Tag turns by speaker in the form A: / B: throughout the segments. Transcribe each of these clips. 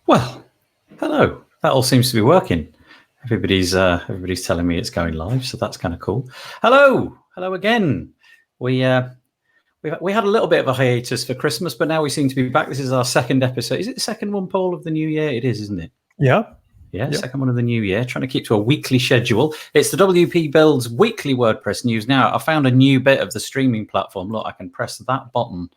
A: Well, hello. That all seems to be working. Everybody's telling me it's going live, so that's kind of cool. Hello again. We had a little bit of a hiatus for Christmas, but now we seem to be back. This is our second episode. Is it the second one, Paul, of the new year? It is, isn't it?
B: Yeah.
A: Yeah, yep. Second one of the new year, trying to keep to a weekly schedule. It's the WP Builds weekly WordPress news. Now, I found a new bit of the streaming platform. Look, I can press that button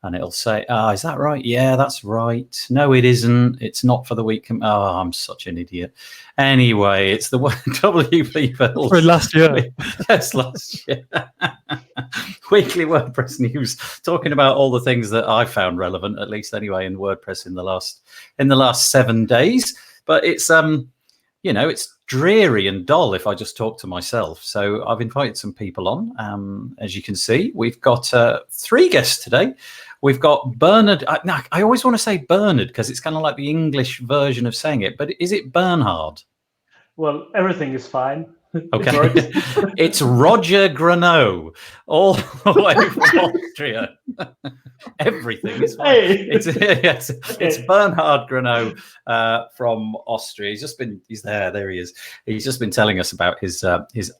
A: and it'll say, is that right? Yeah, that's right. No, it isn't. It's not for the week. Oh, I'm such an idiot. Anyway, it's the WP Builds.
B: For last year.
A: Yes, last year. Weekly WordPress news, talking about all the things that I found relevant, at least anyway, in WordPress in the last 7 days. But it's it's dreary and dull if I just talk to myself. So I've invited some people on. As you can see, we've got 3 guests today. We've got Bernard. I always want to say Bernard because it's kind of like the English version of saying it. But is it Bernhard?
C: Well, everything is fine.
A: Okay. It's Roger Grano, all the way from Austria. Everything is fine.
C: Hey.
A: It's Bernhard Grano from Austria. He's there he is. He's just been telling us about his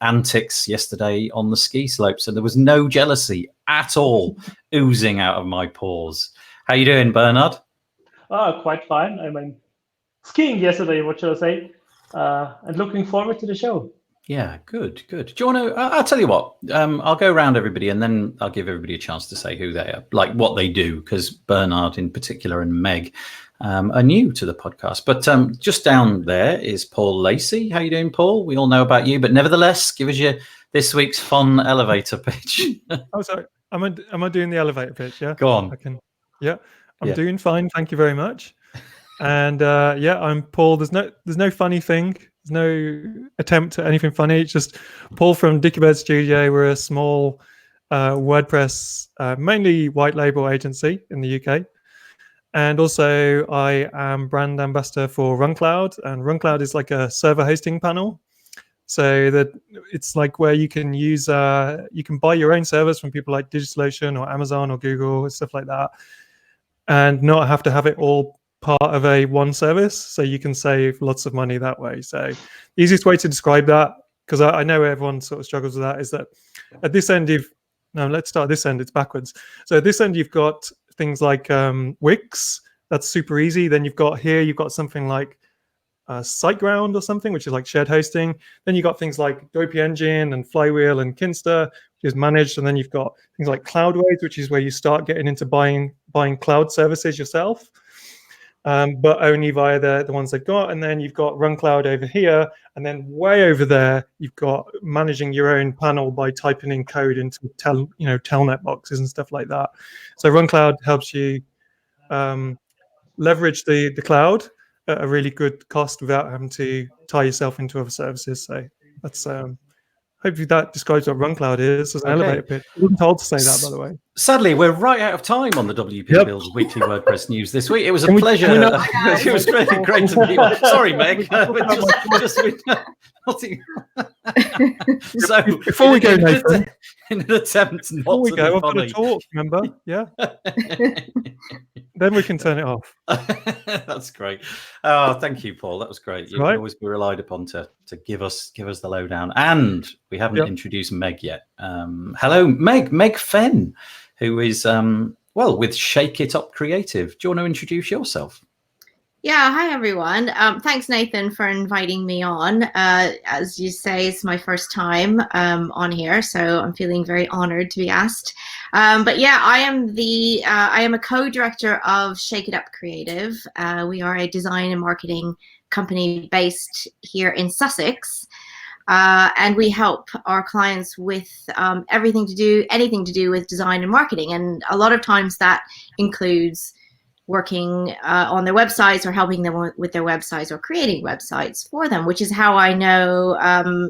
A: antics yesterday on the ski slopes, and there was no jealousy at all oozing out of my pores. How you doing, Bernhard?
C: Quite fine. I mean, skiing yesterday, what shall I say? And looking forward to the show.
A: Yeah, good. Do you want to? I'll tell you what. I'll go around everybody, and then I'll give everybody a chance to say who they are, like what they do, because Bernhard in particular and Meg are new to the podcast. But just down there is Paul Lacey. How you doing, Paul? We all know about you, but nevertheless, give us this week's fun elevator pitch.
B: Oh, sorry. Am I doing the elevator pitch? Yeah.
A: Go on.
B: I'm doing fine. Thank you very much. And I'm Paul. There's no funny thing. There's no attempt at anything funny. It's just Paul from Dickerbird Studio. We're a small WordPress, mainly white label agency in the UK. And also I am brand ambassador for RunCloud. And RunCloud is like a server hosting panel. So that it's like where you can use, you can buy your own servers from people like DigitalOcean or Amazon or Google and stuff like that. And not have to have it all part of one service, so you can save lots of money that way. So the easiest way to describe that, because I know everyone sort of struggles with that, is that at this end let's start at this end, it's backwards. So at this end you've got things like Wix, that's super easy. Then you've got something like SiteGround or something, which is like shared hosting. Then you've got things like Dopey Engine and Flywheel and Kinsta, which is managed. And then you've got things like Cloudways, which is where you start getting into buying cloud services yourself. But only via the ones they've got. And then you've got RunCloud over here. And then way over there, you've got managing your own panel by typing in code into telnet boxes and stuff like that. So RunCloud helps you leverage the cloud at a really good cost without having to tie yourself into other services. So that's hopefully that describes what RunCloud is as an elevator pitch. I wasn't told to say that, by the way.
A: Sadly, we're right out of time on the WP Builds weekly WordPress news this week. It was a pleasure. It was really great to be on. Sorry, Meg. So
B: before we go, Nathan,
A: in an attempt not
B: before we
A: to
B: go,
A: be
B: I've got to talk. Remember? Yeah. Then we can turn it off.
A: That's great. Oh, thank you, Paul. That was great. You can always be relied upon to give us the lowdown. And we haven't introduced Meg yet. Hello, Meg Fenn, who is with Shake It Up Creative. Do you want to introduce yourself?
D: Yeah, hi everyone. Thanks, Nathan, for inviting me on. As you say, it's my first time on here, so I'm feeling very honored to be asked. But yeah, I am a co-director of Shake It Up Creative. We are a design and marketing company based here in Sussex. And we help our clients with anything to do with design and marketing. And a lot of times that includes working on their websites or helping them with their websites or creating websites for them, which is how I know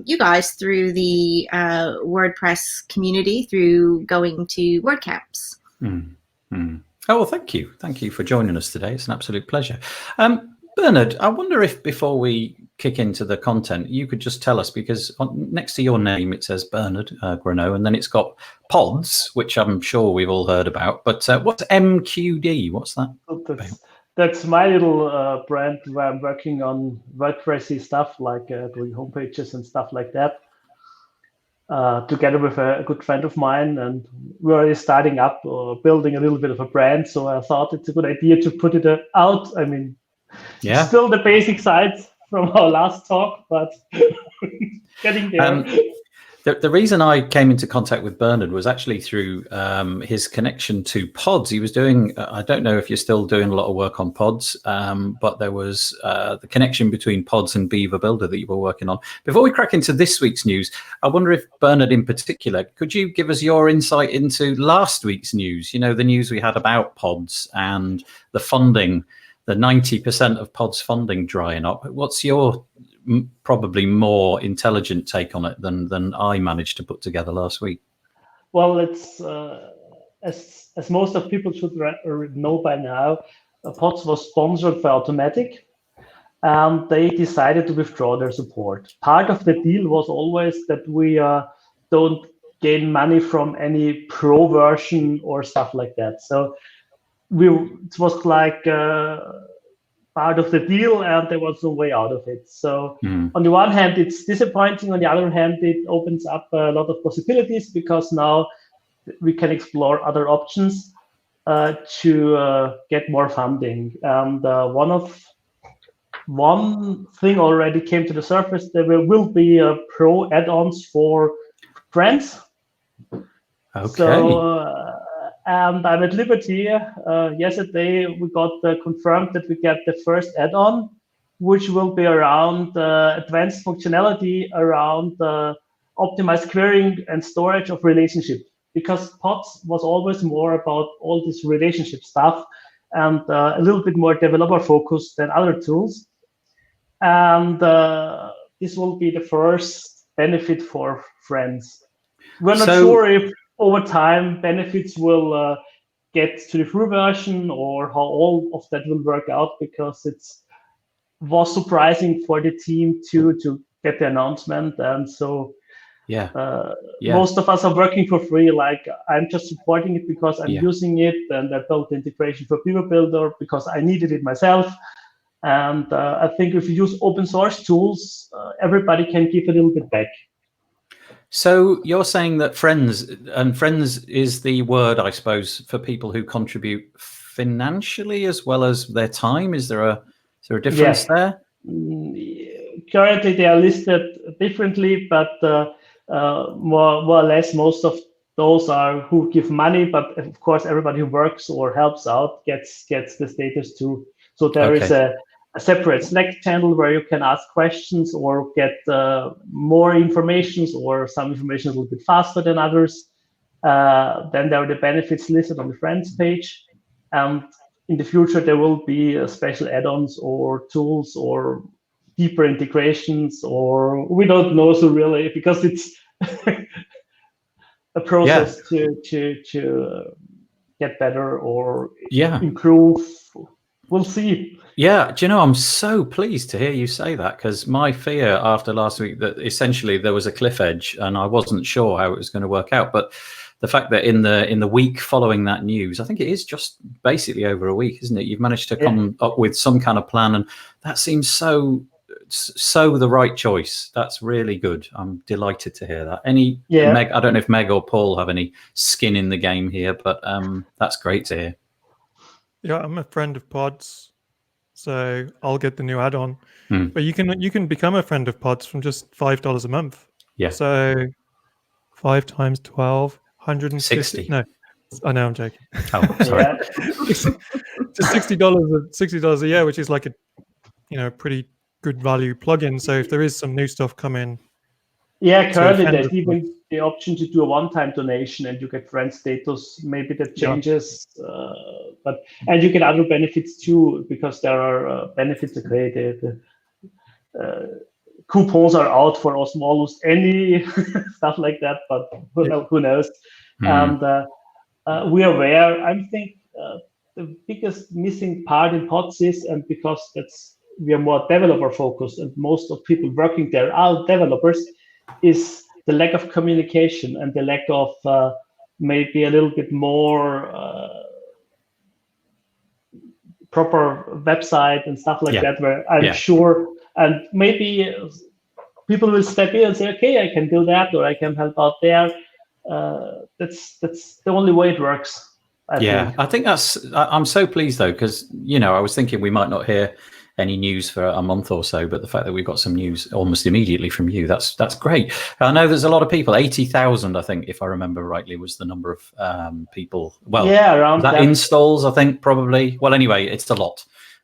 D: you guys through the WordPress community, through going to WordCamps.
A: Oh, well, thank you. Thank you for joining us today. It's an absolute pleasure. Bernard, I wonder if before we kick into the content, you could just tell us, because next to your name it says Bernard Grano, and then it's got pods, which I'm sure we've all heard about. But what's MQD? What's that?
C: that's my little brand where I'm working on WordPressy stuff, like doing homepages and stuff like that, together with a good friend of mine. And we're already starting up or building a little bit of a brand. So I thought it's a good idea to put it out. I mean,
A: Yeah.
C: still the basic sites from our last talk, but getting there.
A: The reason I came into contact with Bernard was actually through his connection to pods. He was doing, I don't know if you're still doing a lot of work on pods, but there was the connection between pods and Beaver Builder that you were working on. Before we crack into this week's news, I wonder if Bernard in particular, could you give us your insight into last week's news? You know, the news we had about pods and the funding, the 90% of pods funding drying up. What's your probably more intelligent take on it than I managed to put together last week?
C: Well, it's as most of people should know by now, Pods was sponsored by Automatic, and they decided to withdraw their support. Part of the deal was always that we don't gain money from any pro version or stuff like that. So it was like part of the deal, and there was no way out of it. So on the one hand, it's disappointing. On the other hand, it opens up a lot of possibilities, because now we can explore other options to get more funding. And one thing already came to the surface. There will be pro add-ons for friends.
A: Okay.
C: So, and I'm at liberty. Yesterday, we got confirmed that we get the first add-on, which will be around advanced functionality around optimized querying and storage of relationship. Because Pods was always more about all this relationship stuff and a little bit more developer focused than other tools. And this will be the first benefit for friends. We're not sure if over time benefits will get to the free version or how all of that will work out, because it was surprising for the team to get the announcement. And so most of us are working for free. Like, I'm just supporting it because I'm using it, and I built the integration for Beaver Builder because I needed it myself. And I think if you use open source tools, everybody can give a little bit back.
A: So you're saying that friends is the word, I suppose, for people who contribute financially as well as their time. Is there a difference there?
C: Currently, they are listed differently, but more or less most of those are who give money. But of course, everybody who works or helps out gets the status too. So there is a separate Slack channel where you can ask questions or get more information, or some information a little bit faster than others. Then there are the benefits listed on the friends page. And in the future, there will be special add-ons or tools or deeper integrations, or we don't know so really, because it's a process to get better or improve. We'll see.
A: Yeah, do you know, I'm so pleased to hear you say that, because my fear after last week that essentially there was a cliff edge and I wasn't sure how it was going to work out. But the fact that in the week following that news, I think it is just basically over a week, isn't it? You've managed to come up with some kind of plan, and that seems so the right choice. That's really good. I'm delighted to hear that. Meg, I don't know if Meg or Paul have any skin in the game here, but that's great to hear.
B: Yeah, I'm a friend of Pods, so I'll get the new add-on. But you can become a friend of Pods from just $5 a month.
A: Yeah.
B: So 5 times 12,
A: 160.
B: No, I know, I'm joking.
A: Oh, sorry.
B: Just $60 a year, which is like a pretty good value plugin. So if there is some new stuff coming.
C: Yeah, currently there's even the option to do a one-time donation and you get friend status. Maybe that changes, and you get other benefits too, because there are benefits. Okay, the coupons are out for almost any stuff like that, but who knows? And we are aware. I think the biggest missing part in Pods is, and because we are more developer focused and most of people working there are developers, is the lack of communication and the lack of maybe a little bit more proper website and stuff like that, where I'm
A: Yeah.
C: sure, and maybe people will step in and say, okay, I can do that, or I can help out there. That's the only way it works. I think
A: I'm so pleased though, because I was thinking we might not hear any news for a month or so, but the fact that we've got some news almost immediately from you, that's great. I know there's a lot of people, 80,000, I think, if I remember rightly, was the number of people. Well,
C: yeah, around
A: that installs, I think, probably. Well, anyway, it's a lot.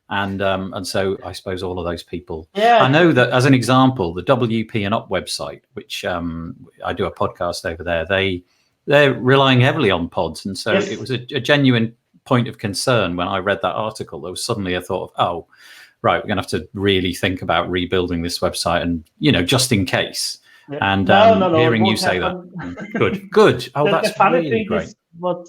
A: And so I suppose all of those people.
C: Yeah.
A: I know that, as an example, the WP and Up website, which I do a podcast over there, they're relying heavily on pods. And so it was a genuine point of concern when I read that article. There was suddenly a thought of, oh, right, we're going to have to really think about rebuilding this website, and just in case. Yeah. And
C: no,
A: hearing you say that, good. Oh, that's
C: the funny
A: really
C: thing
A: great.
C: Is what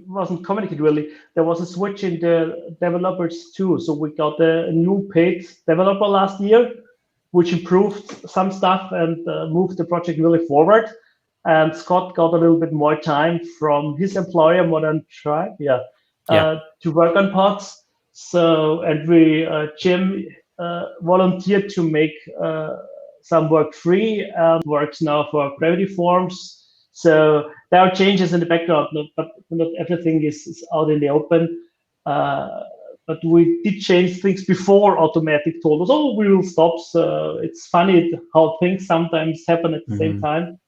C: wasn't communicated really. There was a switch in the developers too. So we got a new paid developer last year, which improved some stuff and moved the project really forward. And Scott got a little bit more time from his employer, Modern Tribe, to work on pods. So, and Jim volunteered to make some work free, works now for Gravity Forms. So there are changes in the background, but not everything is out in the open. But we did change things before Automatic told us, oh, we will stop. So it's funny how things sometimes happen at the same time.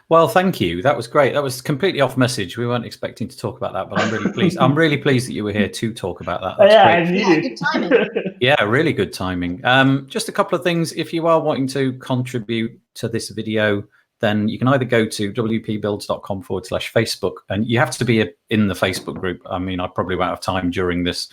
A: Well, thank you. That was great. That was completely off message. We weren't expecting to talk about that, but I'm really pleased. I'm really pleased that you were here to talk about that. That's great.
D: Good timing.
A: Yeah, really good timing. Just a couple of things. If you are wanting to contribute to this video, then you can either go to wpbuilds.com/Facebook, and you have to be in the Facebook group. I mean, I probably won't have time during this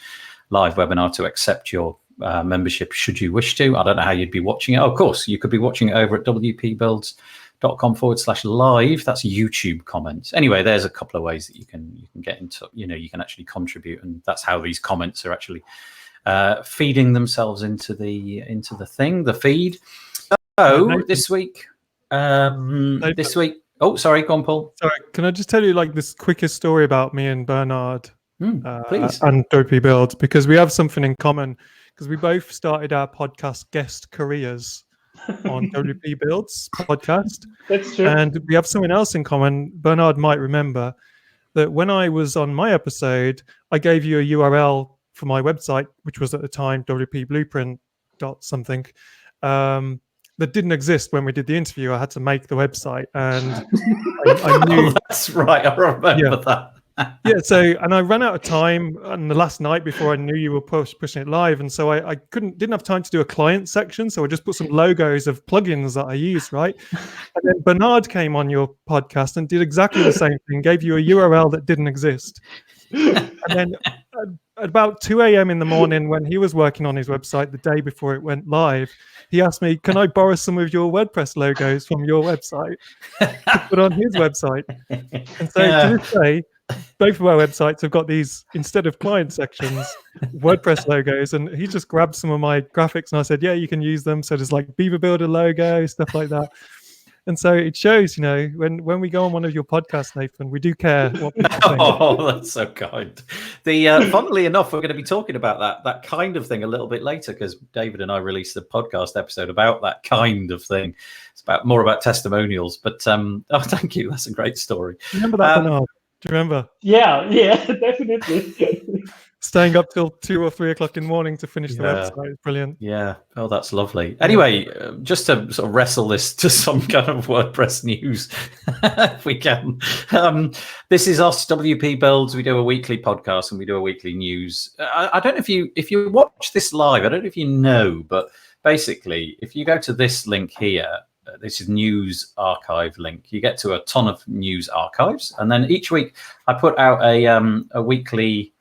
A: live webinar to accept your membership should you wish to. I don't know how you'd be watching it. Oh, of course, you could be watching it over at wpbuilds.com/live. That's YouTube comments. Anyway, there's a couple of ways that you can get into, you can actually contribute, and that's how these comments are actually feeding themselves into the feed. So this week, oh, sorry, go on, Paul.
B: Sorry, can I just tell you like this quickest story about me and Bernard
A: please.
B: And WP Builds, because we have something in common, because we both started our podcast guest careers on WP Builds podcast.
C: That's true.
B: And we have something else in common. Bernard might remember that when I was on my episode, I gave you a URL for my website, which was at the time wpblueprint.something. That didn't exist when we did the interview. I had to make the website, and I knew.
A: Oh, that's right. I remember that.
B: Yeah. So, and I ran out of time on the last night before I knew you were pushing it live, and so I didn't have time to do a client section. So I just put some logos of plugins that I use, right? And then Bernard came on your podcast and did exactly the same thing. Gave you a URL that didn't exist, and then. At about 2 a.m. in the morning, when he was working on his website the day before it went live, he asked me, can I borrow some of your WordPress logos from your website to put on his website? And so to this day, both of our websites have got these, instead of client sections, WordPress logos. And he just grabbed some of my graphics and I said, yeah, you can use them. So there's like Beaver Builder logo, stuff like that. And so it shows, when we go on one of your podcasts, Nathan, we do care what people think.
A: Oh, that's so kind. Funnily enough, we're going to be talking about that kind of thing a little bit later, because David and I released a podcast episode about that kind of thing. It's more about testimonials. But thank you. That's a great story.
B: Remember that, Bernard? Do you remember?
C: Yeah, definitely.
B: Staying up till 2 or 3 o'clock in the morning to finish the website. It's brilliant.
A: Yeah. Oh, that's lovely. Anyway, just to sort of wrestle this to some kind of WordPress news, if we can. This is us, WP Builds. We do a weekly podcast and we do a weekly news. I don't know if you watch this live, I don't know if you know, but basically, if you go to this link here, this is news archive link, you get to a ton of news archives. And then each week I put out a weekly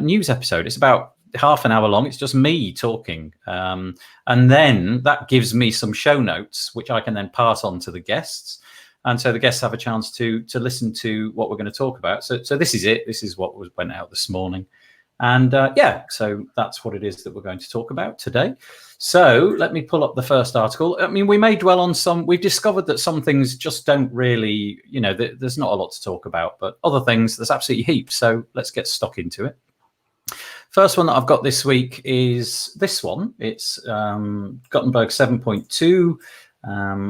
A: news episode. It's about half an hour long. It's just me talking. And then that gives me some show notes, which I can then pass on to the guests. And so the guests have a chance to listen to what we're going to talk about. So this is it. This is what went out this morning. And so that's what it is that we're going to talk about today. So let me pull up the first article. I mean, we may dwell on we've discovered that some things just don't really, there's not a lot to talk about, but other things, there's absolutely heaps. So let's get stuck into it. First one that I've got this week is this one. It's Gutenberg 7.2.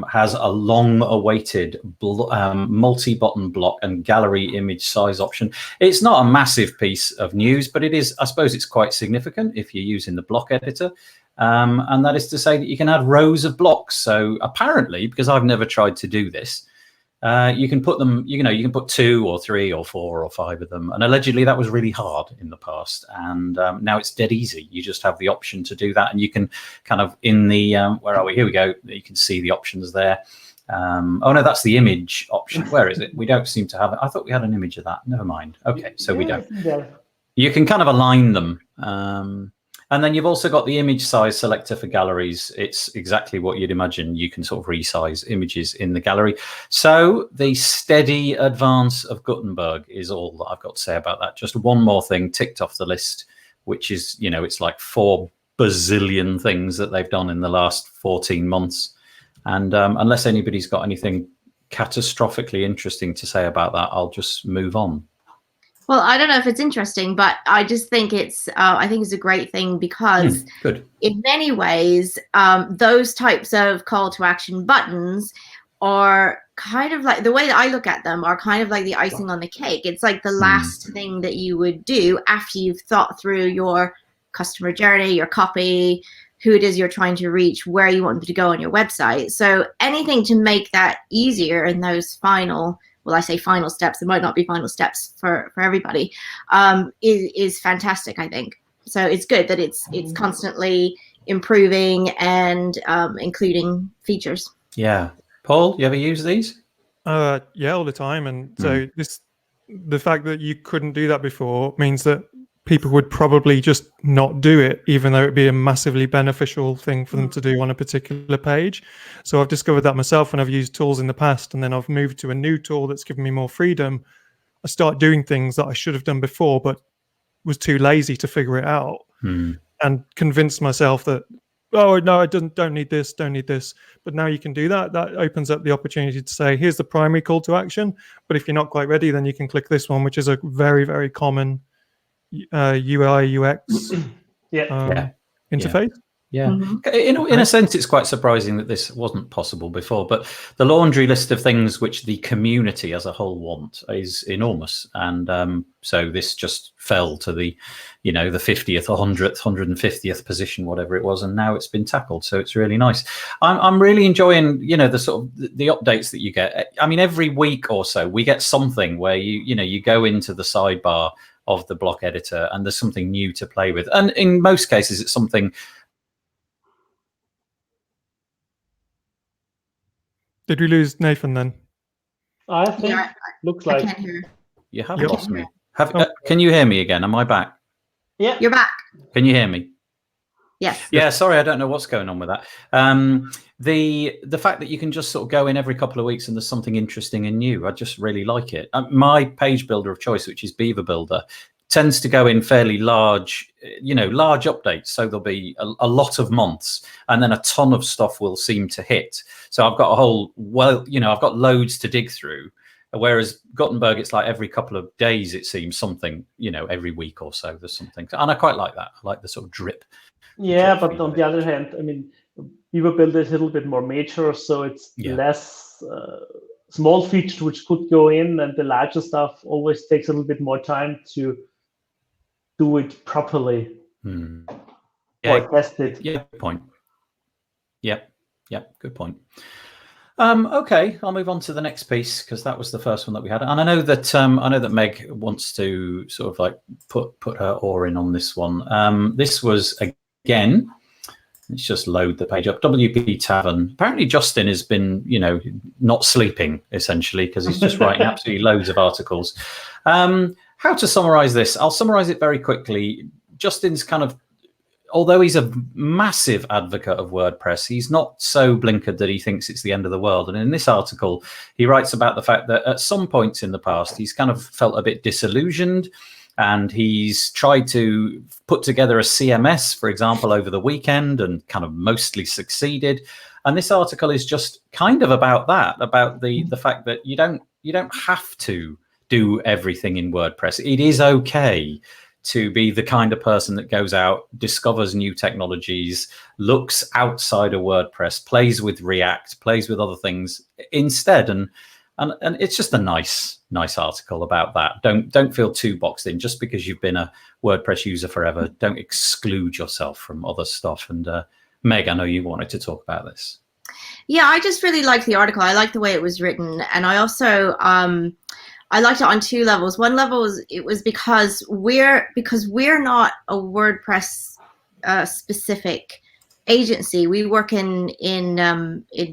A: Has a long-awaited multi-button block and gallery image size option. It's not a massive piece of news, but it is. I suppose it's quite significant if you're using the block editor, and that is to say that you can add rows of blocks. So apparently, because I've never tried to do this, you can put them. You can put 2 or 3 or 4 or 5 of them, and allegedly that was really hard in the past, and now it's dead easy. You just have the option to do that, and you can kind of in the where are we? Here we go. You can see the options there. Oh no, that's the image option. Where is it? We don't seem to have it. I thought we had an image of that. Never mind. Okay, so we don't.
C: Yeah.
A: You can kind of align them. And then you've also got the image size selector for galleries. It's exactly what you'd imagine. You can sort of resize images in the gallery. So the steady advance of Gutenberg is all that I've got to say about that. Just one more thing ticked off the list, which is, it's like 4 bazillion things that they've done in the last 14 months. And unless anybody's got anything catastrophically interesting to say about that, I'll just move on.
D: Well, I don't know if it's interesting, but I just think it's a great thing because
A: good.
D: In many ways, those types of call to action buttons are kind of like, the way that I look at them, are kind of like the icing on the cake. It's like the last thing that you would do after you've thought through your customer journey, your copy, who it is you're trying to reach, where you want them to go on your website. So anything to make that easier in those final, well, I say final steps, it might not be final steps for everybody, is fantastic, I think. So it's good that it's constantly improving and including features.
A: Yeah. Paul, you ever use these?
B: Yeah, all the time. And so the fact that you couldn't do that before means that people would probably just not do it, even though it'd be a massively beneficial thing for them to do on a particular page. So I've discovered that myself when I've used tools in the past, and then I've moved to a new tool that's given me more freedom. I start doing things that I should have done before, but was too lazy to figure it out, and convinced myself that, oh no, I don't need this. But now you can do that. That opens up the opportunity to say, here's the primary call to action. But if you're not quite ready, then you can click this one, which is a very, very common UI UX interface.
A: Yeah. In a sense, it's quite surprising that this wasn't possible before, but the laundry list of things which the community as a whole want is enormous. And so this just fell to the, the 50th or 100th, 150th position, whatever it was. And now it's been tackled. So it's really nice. I'm really enjoying, the sort of the updates that you get. I mean, every week or so we get something where you go into the sidebar of the block editor and there's something new to play with. And in most cases, it's something.
B: Did we lose Nathan then?
C: I think looks like.
D: I can't hear.
A: You have lost me. Can you hear me again? Am I back?
C: Yeah.
D: You're back.
A: Can you hear me?
D: Yes.
A: Yeah, sorry, I don't know what's going on with that. The fact that you can just sort of go in every couple of weeks and there's something interesting and new, I just really like it. My page builder of choice, which is Beaver Builder, tends to go in fairly large updates. So there'll be a lot of months and then a ton of stuff will seem to hit. So I've got I've got loads to dig through. Whereas Gutenberg, it's like every couple of days, it seems something, every week or so there's something. And I quite like that. I like the sort of drip.
C: Yeah, but on the other hand, I mean, Beaver Builder is a little bit more mature, so it's less small features which could go in, and the larger stuff always takes a little bit more time to do it properly or test it.
A: Yeah, good point. Yeah, good point. Okay, I'll move on to the next piece because that was the first one that we had, and I know that Meg wants to sort of like put her oar in on this one. This was again. Let's just load the page up. WP Tavern. Apparently, Justin has been, not sleeping essentially because he's just writing absolutely loads of articles. How to summarize this? I'll summarize it very quickly. Justin's kind of, although he's a massive advocate of WordPress, he's not so blinkered that he thinks it's the end of the world. And in this article, he writes about the fact that at some points in the past, he's kind of felt a bit disillusioned. And he's tried to put together a CMS, for example, over the weekend and kind of mostly succeeded. And this article is just kind of about that, about the fact that you don't have to do everything in WordPress. It is okay to be the kind of person that goes out, discovers new technologies, looks outside of WordPress, plays with React, plays with other things instead. And it's just a nice article about that. Don't feel too boxed in just because you've been a WordPress user forever. Don't exclude yourself from other stuff. And Meg, I know you wanted to talk about this.
D: Yeah, I just really liked the article. I liked the way it was written, and I also I liked it on two levels. One level was because we're not a WordPress specific agency. We work in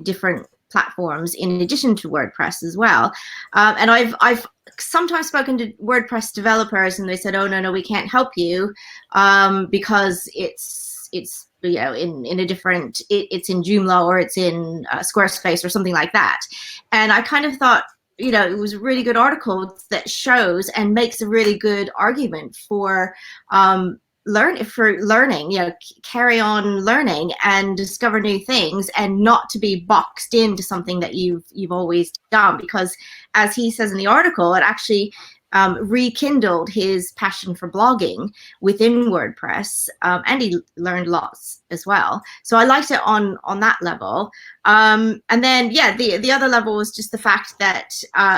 D: different platforms in addition to WordPress as well. And I've sometimes spoken to WordPress developers, and they said, "Oh no, we can't help you because it's you know in a different it's in Joomla or it's in Squarespace or something like that." And I kind of thought, you know, it was a really good article that shows and makes a really good argument for learning, you know, carry on learning and discover new things, and not to be boxed into something that you've always done. Because as he says in the article, it actually rekindled his passion for blogging within WordPress, and he learned lots as well. So I liked it on that level. And then yeah, the other level was just the fact that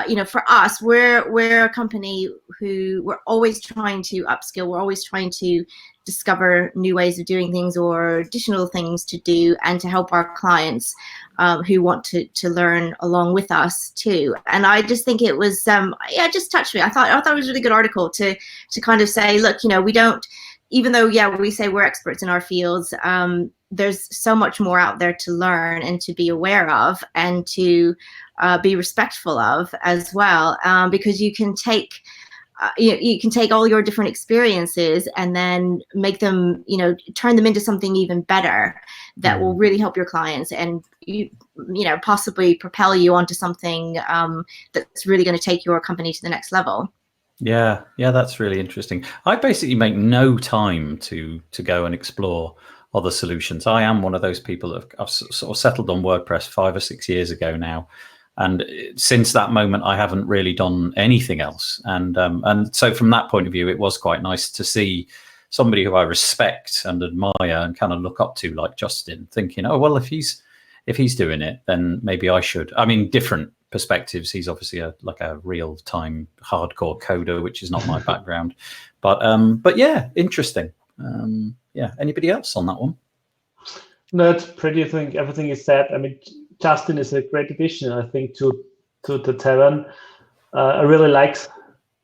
D: you know, for us, we're a company who we're always trying to upskill. We're always trying to discover new ways of doing things or additional things to do, and to help our clients who want to learn along with us too. And I just think it was yeah, it just touched me. I thought it was a really good article to kind of say, look, you know, we don't, even though yeah, we say we're experts in our fields, there's so much more out there to learn and to be aware of, and to be respectful of as well, because you can take you can take all your different experiences and then make them, you know, turn them into something even better that will really help your clients, and you know, possibly propel you onto something that's really going to take your company to the next level.
A: Yeah, that's really interesting. I basically make no time to go and explore other solutions. I am one of those people that I've sort of settled on WordPress 5 or 6 years ago now. And since that moment, I haven't really done anything else. And so from that point of view, it was quite nice to see somebody who I respect and admire and kind of look up to, like Justin, thinking, oh, well, if he's doing it, then maybe I should. I mean, different perspectives. He's obviously like a real-time hardcore coder, which is not my background. But yeah, interesting. Yeah, anybody else on that one?
C: No, it's pretty. I think everything is said. I mean, Justin is a great addition, I think, to the Tavern. I really like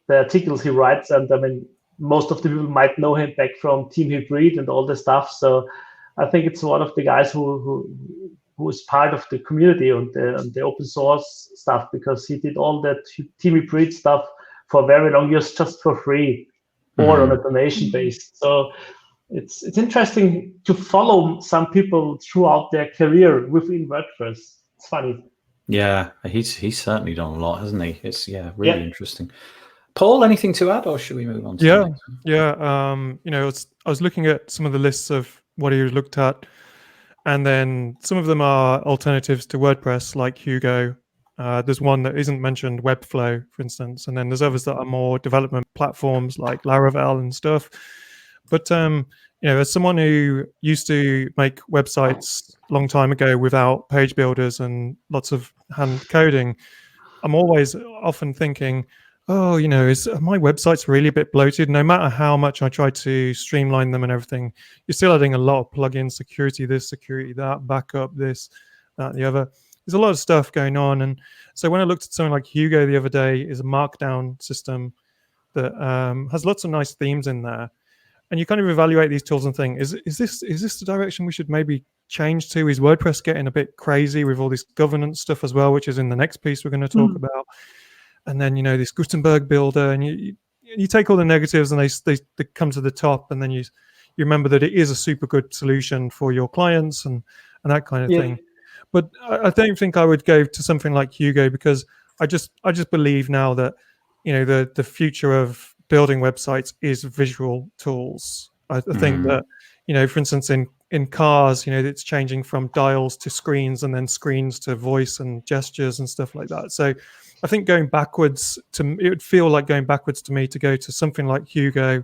C: the articles he writes, and I mean, most of the people might know him back from Team Hybrid and all the stuff. So I think it's one of the guys who is part of the community on the open source stuff, because he did all that Team Hybrid stuff for very long years just for free or on a donation base. So it's interesting to follow some people throughout their career within WordPress. It's funny.
A: Yeah, he's certainly done a lot, hasn't he? It's really interesting. Paul, anything to add, or should we move on to the next one?
B: You know, I was looking at some of the lists of what he looked at, and then some of them are alternatives to WordPress, like Hugo. There's one that isn't mentioned, Webflow, for instance, and then there's others that are more development platforms like Laravel and stuff. But you know, as someone who used to make websites a long time ago without page builders and lots of hand coding, I'm always often thinking, oh, you know, is my websites really a bit bloated? No matter how much I try to streamline them and everything, you're still adding a lot of plugins, security this, security that, backup this, that, the other. There's a lot of stuff going on. And so when I looked at something like Hugo the other day, is a markdown system that has lots of nice themes in there. And you kind of evaluate these tools and think, is this the direction we should maybe change to? Is WordPress getting a bit crazy with all this governance stuff as well, which is in the next piece we're going to talk about? And then, you know, this Gutenberg builder, and you take all the negatives and they come to the top, and then you remember that it is a super good solution for your clients and that kind of thing. But I don't think I would go to something like Hugo, because I just believe now that, you know, the future of building websites is visual tools. I think that, you know, for instance, in cars, you know, it's changing from dials to screens, and then screens to voice and gestures and stuff like that. So I think going backwards it would feel like going backwards to me to go to something like Hugo,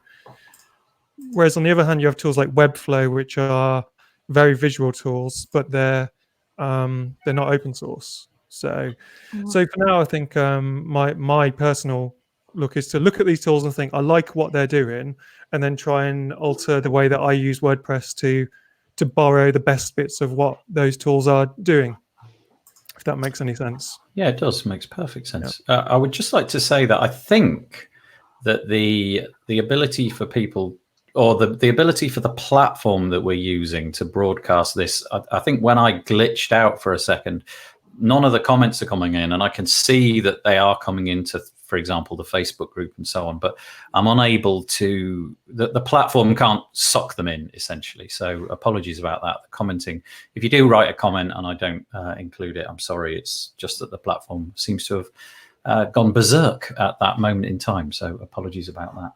B: whereas on the other hand, you have tools like Webflow, which are very visual tools, but they're not open source. So for now, I think my personal look is to look at these tools and think I like what they're doing, and then try and alter the way that I use WordPress to borrow the best bits of what those tools are doing. If that makes any sense.
A: Yeah, it does. Makes perfect sense. Yeah. I would just like to say that I think that the ability for people, or the ability for the platform that we're using to broadcast this, I think when I glitched out for a second, none of the comments are coming in, and I can see that they are coming into, for example, the Facebook group and so on, but I'm unable to, the platform can't suck them in, essentially. So apologies about that. The commenting, if you do write a comment and I don't include it, I'm sorry. It's just that the platform seems to have gone berserk at that moment in time. So apologies about that.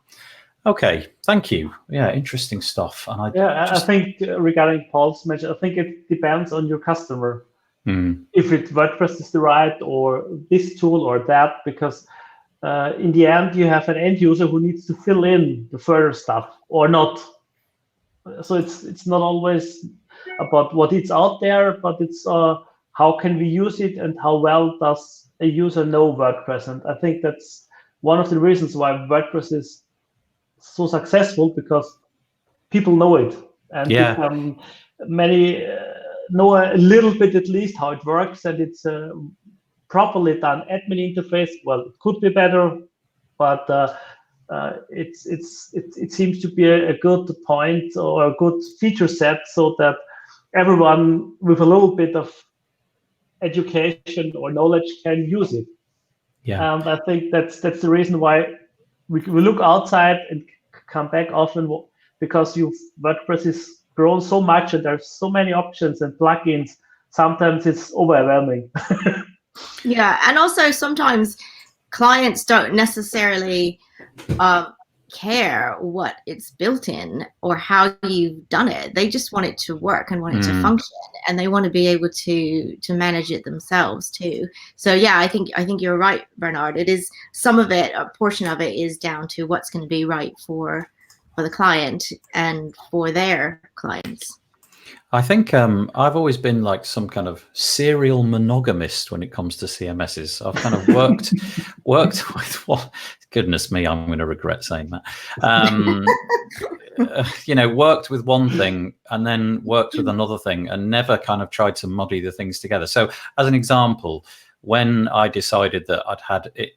A: Okay, thank you. Yeah, interesting stuff. And
C: I think regarding Paul's mention, I think it depends on your customer. If WordPress is the right, or this tool or that, because in the end you have an end user who needs to fill in the further stuff or not. So it's not always about what is out there, but it's how can we use it and how well does a user know WordPress. And I think that's one of the reasons why WordPress is so successful, because people know it, and many know a little bit at least how it works, and it's properly done admin interface. Well, it could be better, but it seems to be a good point or a good feature set, so that everyone with a little bit of education or knowledge can use it.
A: Yeah.
C: And I think that's the reason why we look outside and come back often, because WordPress is grown so much and there's so many options and plugins. Sometimes it's overwhelming.
D: Yeah, and also sometimes clients don't necessarily care what it's built in or how you've done it. They just want it to work and want it to function, and they want to be able to manage it themselves too. So yeah, I think you're right, Bernard. It is, some of it, a portion of it is down to what's going to be right for the client and for their clients.
A: I think I've always been like some kind of serial monogamist when it comes to CMSs. I've kind of worked with what, goodness me, I'm going to regret saying that. Worked with one thing and then worked with another thing, and never kind of tried to muddy the things together. So as an example, when I decided that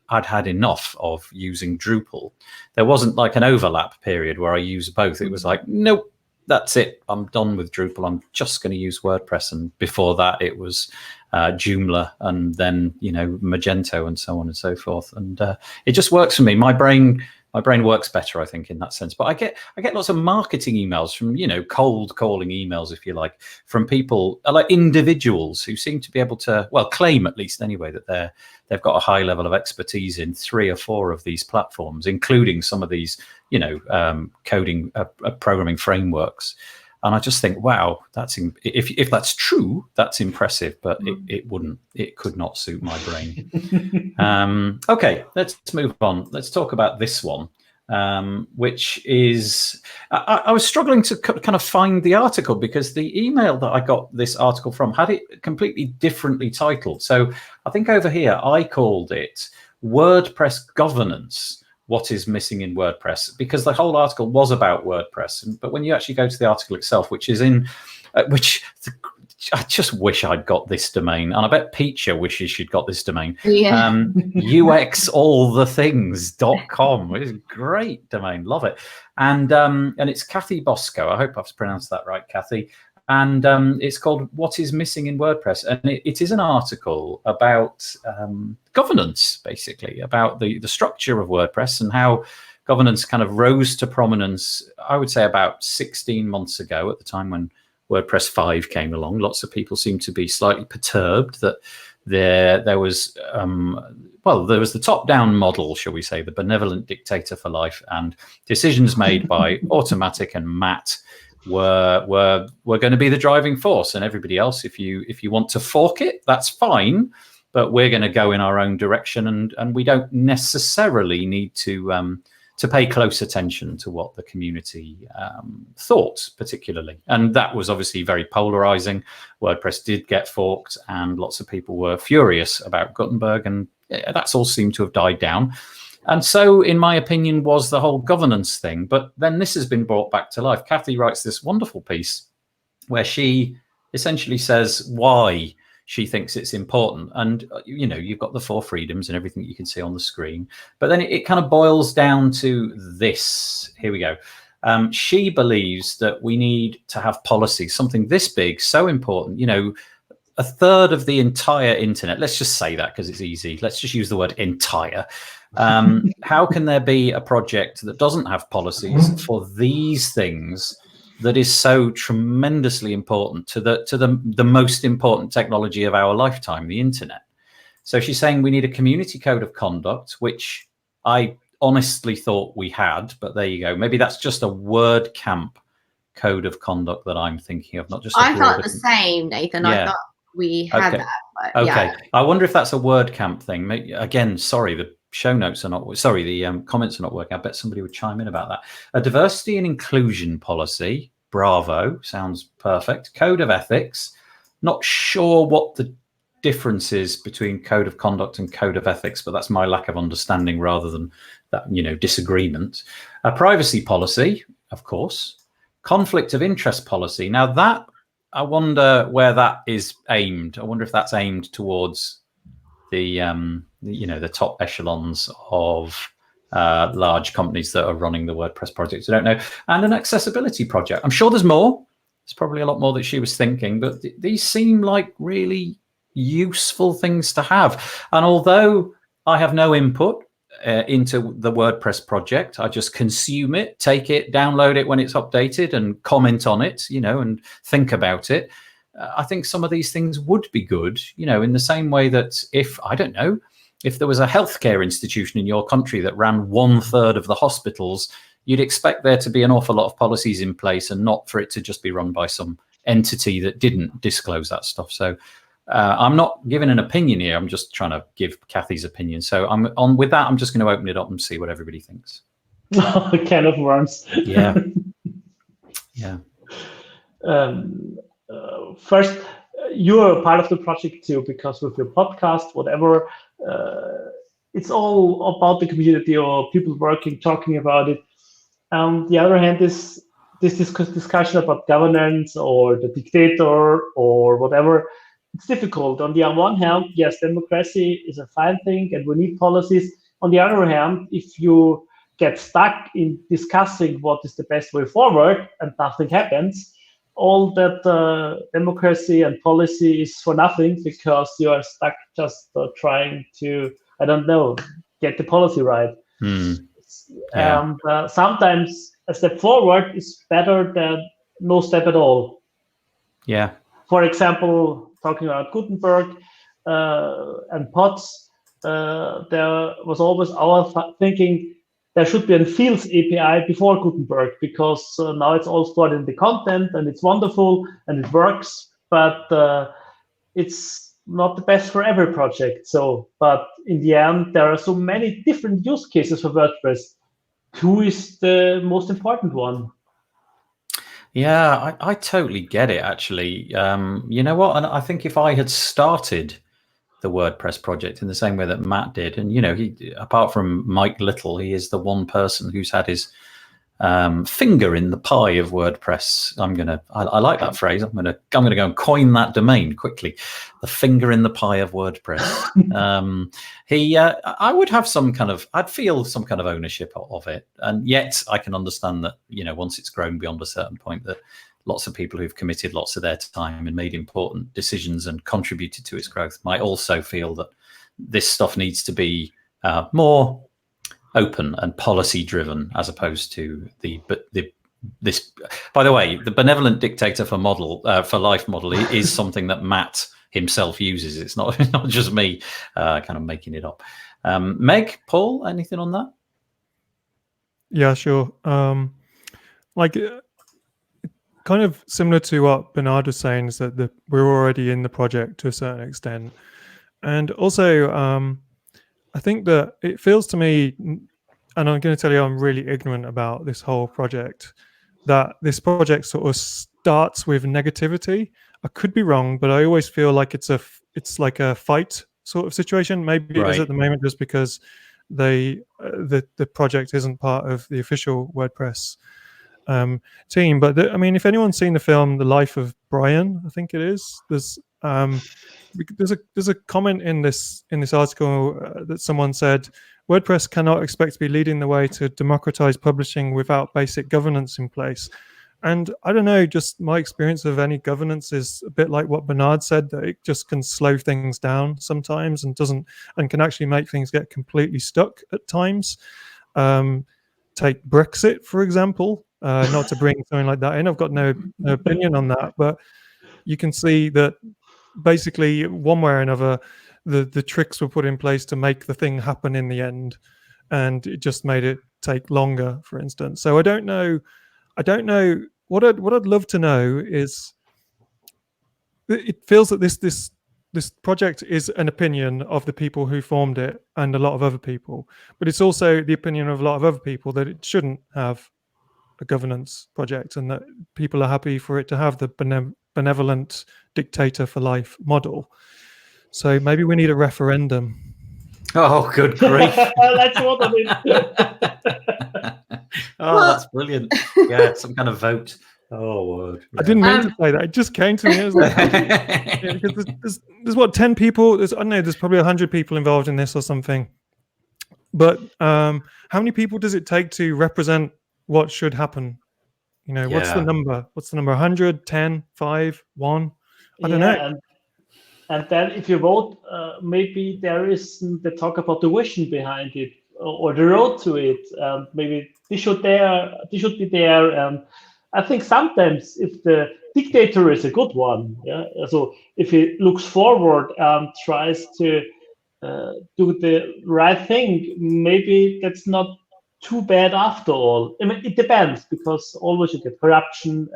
A: I'd had enough of using Drupal, there wasn't like an overlap period where I used both. It was like, nope, that's it. I'm done with Drupal. I'm just going to use WordPress. And before that, it was Joomla, and then Magento, and so on and so forth. And it just works for me. My brain works better, I think, in that sense. But I get lots of marketing emails from, cold calling emails, if you like, from people like individuals who seem to be able to, well, claim at least anyway, that they've got a high level of expertise in 3 or 4 of these platforms, including some of these, coding, programming frameworks. And I just think, wow, if that's true, that's impressive, but it could not suit my brain. Okay, let's move on. Let's talk about this one, which is, I was struggling to kind of find the article, because the email that I got this article from had it completely differently titled. So I think over here, I called it WordPress Governance: What is Missing in WordPress, because the whole article was about WordPress. But when you actually go to the article itself, which is in, I just wish I'd got this domain, and I bet Peacher wishes she'd got this domain.
D: Yeah.
A: UXallthethings.com. It's a great domain, love it. And it's Kathy Bosco. I hope I've pronounced that right, Kathy. And it's called What is Missing in WordPress. And it is an article about governance, basically, about the structure of WordPress and how governance kind of rose to prominence, I would say, about 16 months ago, at the time when WordPress 5 came along. Lots of people seem to be slightly perturbed that there was the top-down model, shall we say, the benevolent dictator for life, and decisions made by Automatic and Matt were going to be the driving force, and everybody else, if you want to fork it, that's fine, but we're going to go in our own direction, and we don't necessarily need to to pay close attention to what the community thought, particularly. And that was obviously very polarizing. WordPress did get forked, and lots of people were furious about Gutenberg, and that's all seemed to have died down. And so, in my opinion, was the whole governance thing. But then this has been brought back to life. Kathy writes this wonderful piece where she essentially says why she thinks it's important. And, you know, you've got the 4 freedoms and everything you can see on the screen. But then it kind of boils down to this. Here we go. She believes that we need to have policies, something this big, so important, you know, a third of the entire internet. Let's just say that because it's easy. Let's just use the word entire. How can there be a project that doesn't have policies for these things that is so tremendously important to the most important technology of our lifetime, the internet? So she's saying we need a community code of conduct, which I honestly thought we had, but there you go. Maybe that's just a WordCamp code of conduct that I'm thinking of, not just.
D: I thought the same, Nathan.
A: Yeah.
D: I thought we had that. But
A: okay.
D: Yeah.
A: I wonder if that's a WordCamp thing. Maybe, again, sorry, the show notes are not. Sorry, the comments are not working. I bet somebody would chime in about that. A diversity and inclusion policy. Bravo, sounds perfect. Code of ethics. Not sure what the difference is between code of conduct and code of ethics, but that's my lack of understanding rather than that, you know, disagreement. A privacy policy, of course. Conflict of interest policy. Now that, I wonder where that is aimed. I wonder if that's aimed towards the, you know, the top echelons of large companies that are running the WordPress project. I don't know. And an accessibility project. I'm sure there's more. There's probably a lot more that she was thinking, but these seem like really useful things to have. And although I have no input into the WordPress project, I just consume it, take it, download it when it's updated and comment on it, you know, and think about it. I think some of these things would be good, you know, in the same way that if, I don't know, if there was a healthcare institution in your country that ran 1/3 of the hospitals, you'd expect there to be an awful lot of policies in place and not for it to just be run by some entity that didn't disclose that stuff. So I'm not giving an opinion here. I'm just trying to give Kathy's opinion. So I'm on with that. I'm just going to open it up and see what everybody thinks.
C: Can of worms.
A: Yeah. Yeah.
C: First, you're a part of the project too, because with your podcast, whatever, it's all about the community or people working, talking about it. The other hand is this discussion about governance or the dictator or whatever. It's difficult. On the one hand, yes, democracy is a fine thing and we need policies. On the other hand, if you get stuck in discussing what is the best way forward and nothing happens, all that democracy and policy is for nothing because you are stuck just trying to, I don't know, get the policy right.
A: Yeah.
C: And sometimes a step forward is better than no step at all.
A: Yeah.
C: For example, talking about Gutenberg and pods, there was always our thinking there should be a Fields API before Gutenberg because now it's all stored in the content and it's wonderful and it works, but it's not the best for every project. So, but in the end, there are so many different use cases for WordPress. Who is the most important one?
A: Yeah, I totally get it, actually. You know what? And I think if I had started the WordPress project in the same way that Matt did, and, you know, he, apart from Mike Little, he is the one person who's had his finger in the pie of WordPress. I like that phrase. I'm gonna go and coin that domain quickly. The finger in the pie of WordPress. I would have I'd feel some kind of ownership of it, and yet I can understand that, you know, once it's grown beyond a certain point, that lots of people who've committed lots of their time and made important decisions and contributed to its growth might also feel that this stuff needs to be more open and policy driven, as opposed to this. By the way, the benevolent dictator for life model is something that Matt himself uses. It's not just me kind of making it up. Meg, Paul, anything on that?
B: Yeah, sure. Kind of similar to what Bernard was saying, is that we're already in the project to a certain extent. And also, I think that it feels to me and I'm going to tell you, I'm really ignorant about this whole project. That this project sort of starts with negativity. I could be wrong, but I always feel like it's like a fight sort of situation. Maybe it is
A: Right.
B: at the moment just because the project isn't part of the official WordPress team. But I mean, if anyone's seen the film The Life of Brian, I think it is. There's a comment in this article that someone said WordPress cannot expect to be leading the way to democratize publishing without basic governance in place. And I don't know, just my experience of any governance is a bit like what Bernard said, that it just can slow things down sometimes and can actually make things get completely stuck at times. Take Brexit, for example, not to bring something like that in. I've got no opinion on that, but you can see that basically one way or another, the tricks were put in place to make the thing happen in the end, and it just made it take longer, for instance. So I don't know. What I'd love to know is, it feels that this project is an opinion of the people who formed it and a lot of other people, but it's also the opinion of a lot of other people that it shouldn't have a governance project, and that people are happy for it to have the benevolent dictator for life model. So maybe we need a referendum.
A: Oh, good grief.
C: That's what I mean.
A: Oh, that's brilliant. Yeah, some kind of vote. Oh, word. Yeah.
B: I didn't mean to say that. It just came to me. It was like, yeah, because there's what, 10 people? I don't know, there's probably 100 people involved in this or something. But how many people does it take to represent what should happen? You know, what's the number? What's the number? 100, 10, 5, 1? I don't know.
C: And then if you vote, maybe there is the talk about the vision behind it, or the road to it. Maybe this should be there. I think sometimes if the dictator is a good one, so if he looks forward and tries to do the right thing, maybe that's not too bad after all. I mean, it depends, because always you get corruption,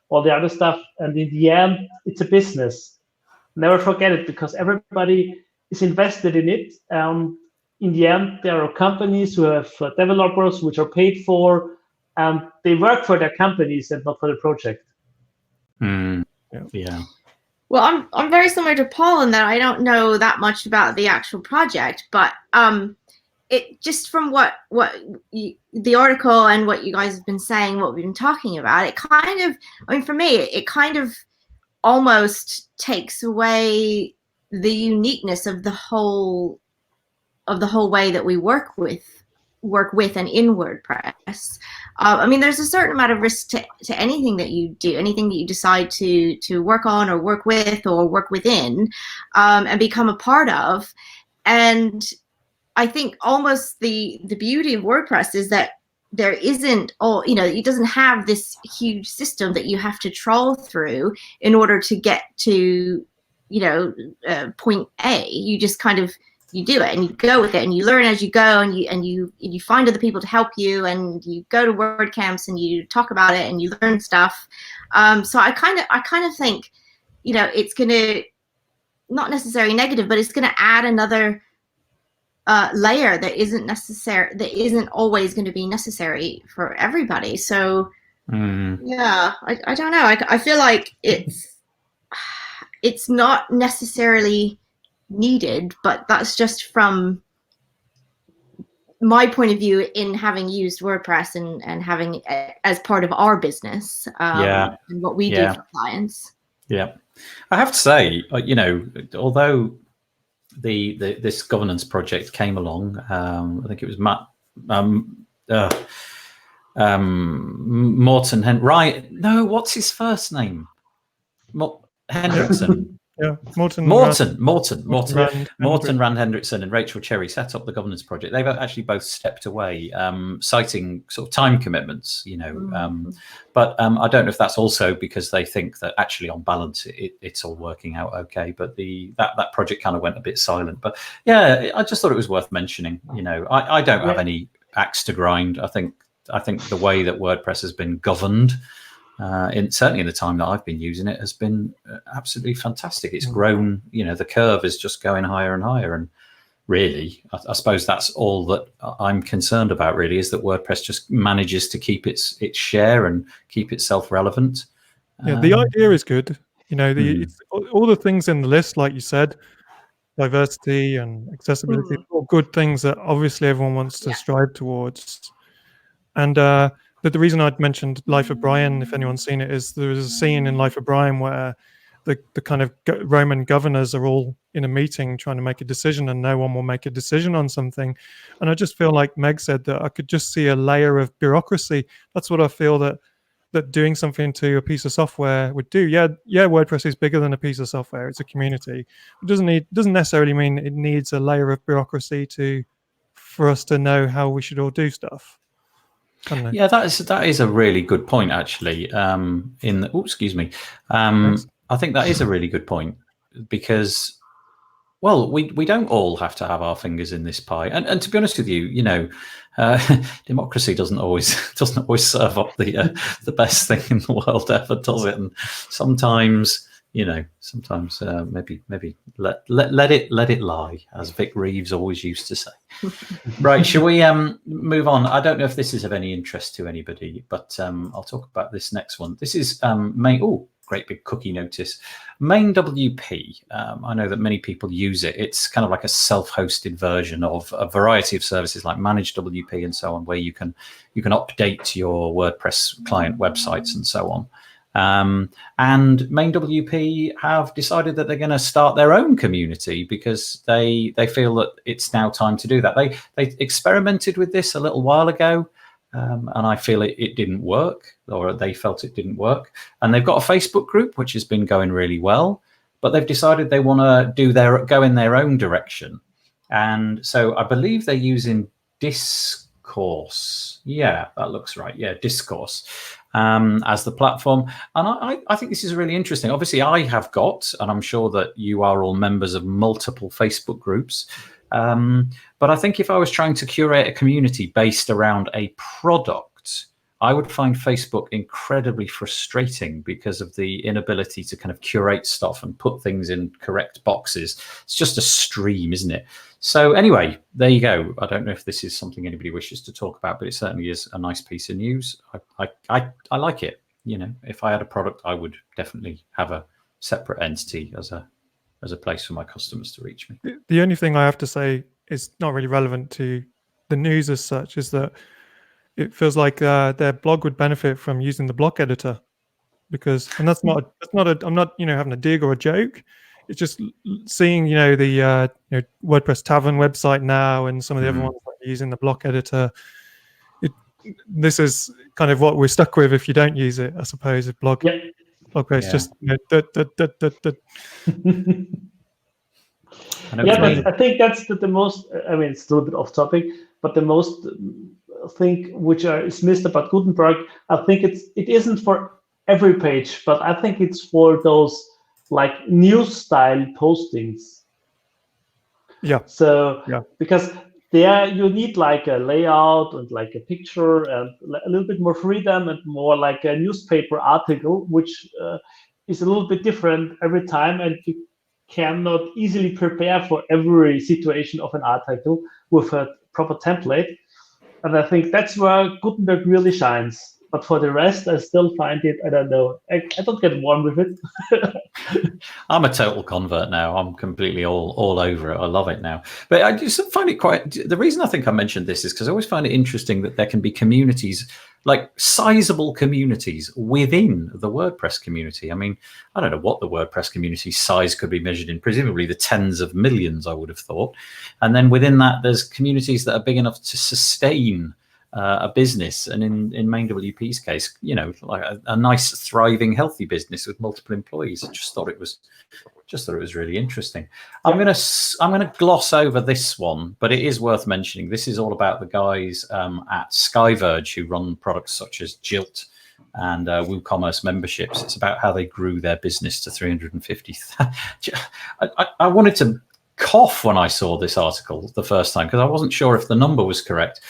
C: all the other stuff, and in the end, it's a business. Never forget it, because everybody is invested in it. In the end, there are companies who have developers which are paid for, and they work for their companies and not for the project.
A: Yeah.
D: Well, I'm very similar to Paul in that I don't know that much about the actual project, but it just from what the article and what you guys have been saying, what we've been talking about, it kind of, I mean, for me, it kind of almost takes away the uniqueness of the whole way that we work with and in WordPress. I mean, there's a certain amount of risk to anything that you do, anything that you decide to work on or work with or work within, and become a part of. And I think almost the beauty of WordPress is that there isn't it doesn't have this huge system that you have to trawl through in order to get to, point A. You just kind of, you do it and you go with it and you learn as you go, and you find other people to help you, and you go to WordCamps and you talk about it and you learn stuff. So I kind of think, it's going to, not necessarily negative, but it's going to add another layer that isn't always going to be necessary for everybody. So yeah, I don't know. I feel like it's not necessarily needed, but that's just from my point of view in having used WordPress and having it as part of our business, and what we do for clients. Yeah,
A: I have to say, although this governance project came along, I think it was Morten right? No, what's his first name? Hendrickson.
B: Yeah, Morten
A: Rand Hendrickson and Rachel Cherry set up the governance project. They've actually both stepped away, citing sort of time commitments, but I don't know if that's also because they think that actually on balance it's all working out okay. But that project kind of went a bit silent. But yeah, I just thought it was worth mentioning. I don't have any axe to grind. I think the way that WordPress has been governed, certainly in the time that I've been using it, has been absolutely fantastic. It's grown, the curve is just going higher and higher, and really. I suppose that's all that I'm concerned about, really, is that WordPress just manages to keep its share and keep itself relevant.
B: Yeah, the idea is good. You know, it's all the things in the list, like you said, diversity and accessibility, all good things that obviously everyone wants to strive towards. And the reason I'd mentioned Life of Brian, if anyone's seen it, is there was a scene in Life of Brian where the kind of Roman governors are all in a meeting trying to make a decision, and no one will make a decision on something. And I just feel like Meg said that I could just see a layer of bureaucracy. That's what I feel that doing something to a piece of software would do. Yeah, WordPress is bigger than a piece of software. It's a community. It doesn't necessarily mean it needs a layer of bureaucracy for us to know how we should all do stuff. I don't know.
A: Yeah, that is a really good point, actually. Excuse me. I think that is a really good point, because, well, we don't all have to have our fingers in this pie. And to be honest with you, democracy doesn't always serve up the best thing in the world ever, does it? And sometimes, maybe let it lie, as Vic Reeves always used to say. Right, shall we move on? I don't know if this is of any interest to anybody, but I'll talk about this next one. This is great big cookie notice. Main WP. I know that many people use it. It's kind of like a self-hosted version of a variety of services like Managed WP and so on, where you can update your WordPress client websites and so on. And Main WP have decided that they're going to start their own community, because they feel that it's now time to do that. They experimented with this a little while ago. And I feel it didn't work, or they felt it didn't work. And they've got a Facebook group, which has been going really well, but they've decided they want to go in their own direction. And so I believe they're using Discourse. Yeah, that looks right. Yeah, Discourse as the platform. And I think this is really interesting. Obviously, I have got, and I'm sure that you are all members of multiple Facebook groups. But I think if I was trying to curate a community based around a product, I would find Facebook incredibly frustrating because of the inability to kind of curate stuff and put things in correct boxes. It's just a stream, isn't it? So anyway, there you go. I don't know if this is something anybody wishes to talk about, but it certainly is a nice piece of news. I like it. If I had a product, I would definitely have a separate entity as a place for my customers to reach me.
B: The only thing I have to say is not really relevant to the news as such is that it feels like their blog would benefit from using the block editor, and that's not I'm not having a dig or a joke. It's just seeing the WordPress Tavern website now and some of the other ones that are using the block editor. This is kind of what we're stuck with if you don't use it, I suppose. Blog post just
C: but I think that's the most. I mean, it's still a bit off topic, but the most thing which is missed about Gutenberg, I think it isn't for every page, but I think it's for those like news style postings.
B: Yeah.
C: So because there you need like a layout and like a picture and a little bit more freedom and more like a newspaper article, which is a little bit different every time, and you cannot easily prepare for every situation of an article with a proper template. And I think that's where Gutenberg really shines. But for the rest, I still find it, I don't know, I don't get warm with it.
A: I'm a total convert now. I'm completely all over it. I love it now. But I just find it the reason I think I mentioned this is because I always find it interesting that there can be communities, like sizable communities within the WordPress community. I mean, I don't know what the WordPress community size could be measured in, presumably the tens of millions, I would have thought. And then within that, there's communities that are big enough to sustain a business, and in Main WP's case, like a nice, thriving, healthy business with multiple employees. I just thought it was really interesting. I'm gonna gloss over this one, but it is worth mentioning. This is all about the guys at Skyverge who run products such as Jilt and WooCommerce memberships. It's about how they grew their business to 350. I wanted to cough when I saw this article the first time because I wasn't sure if the number was correct.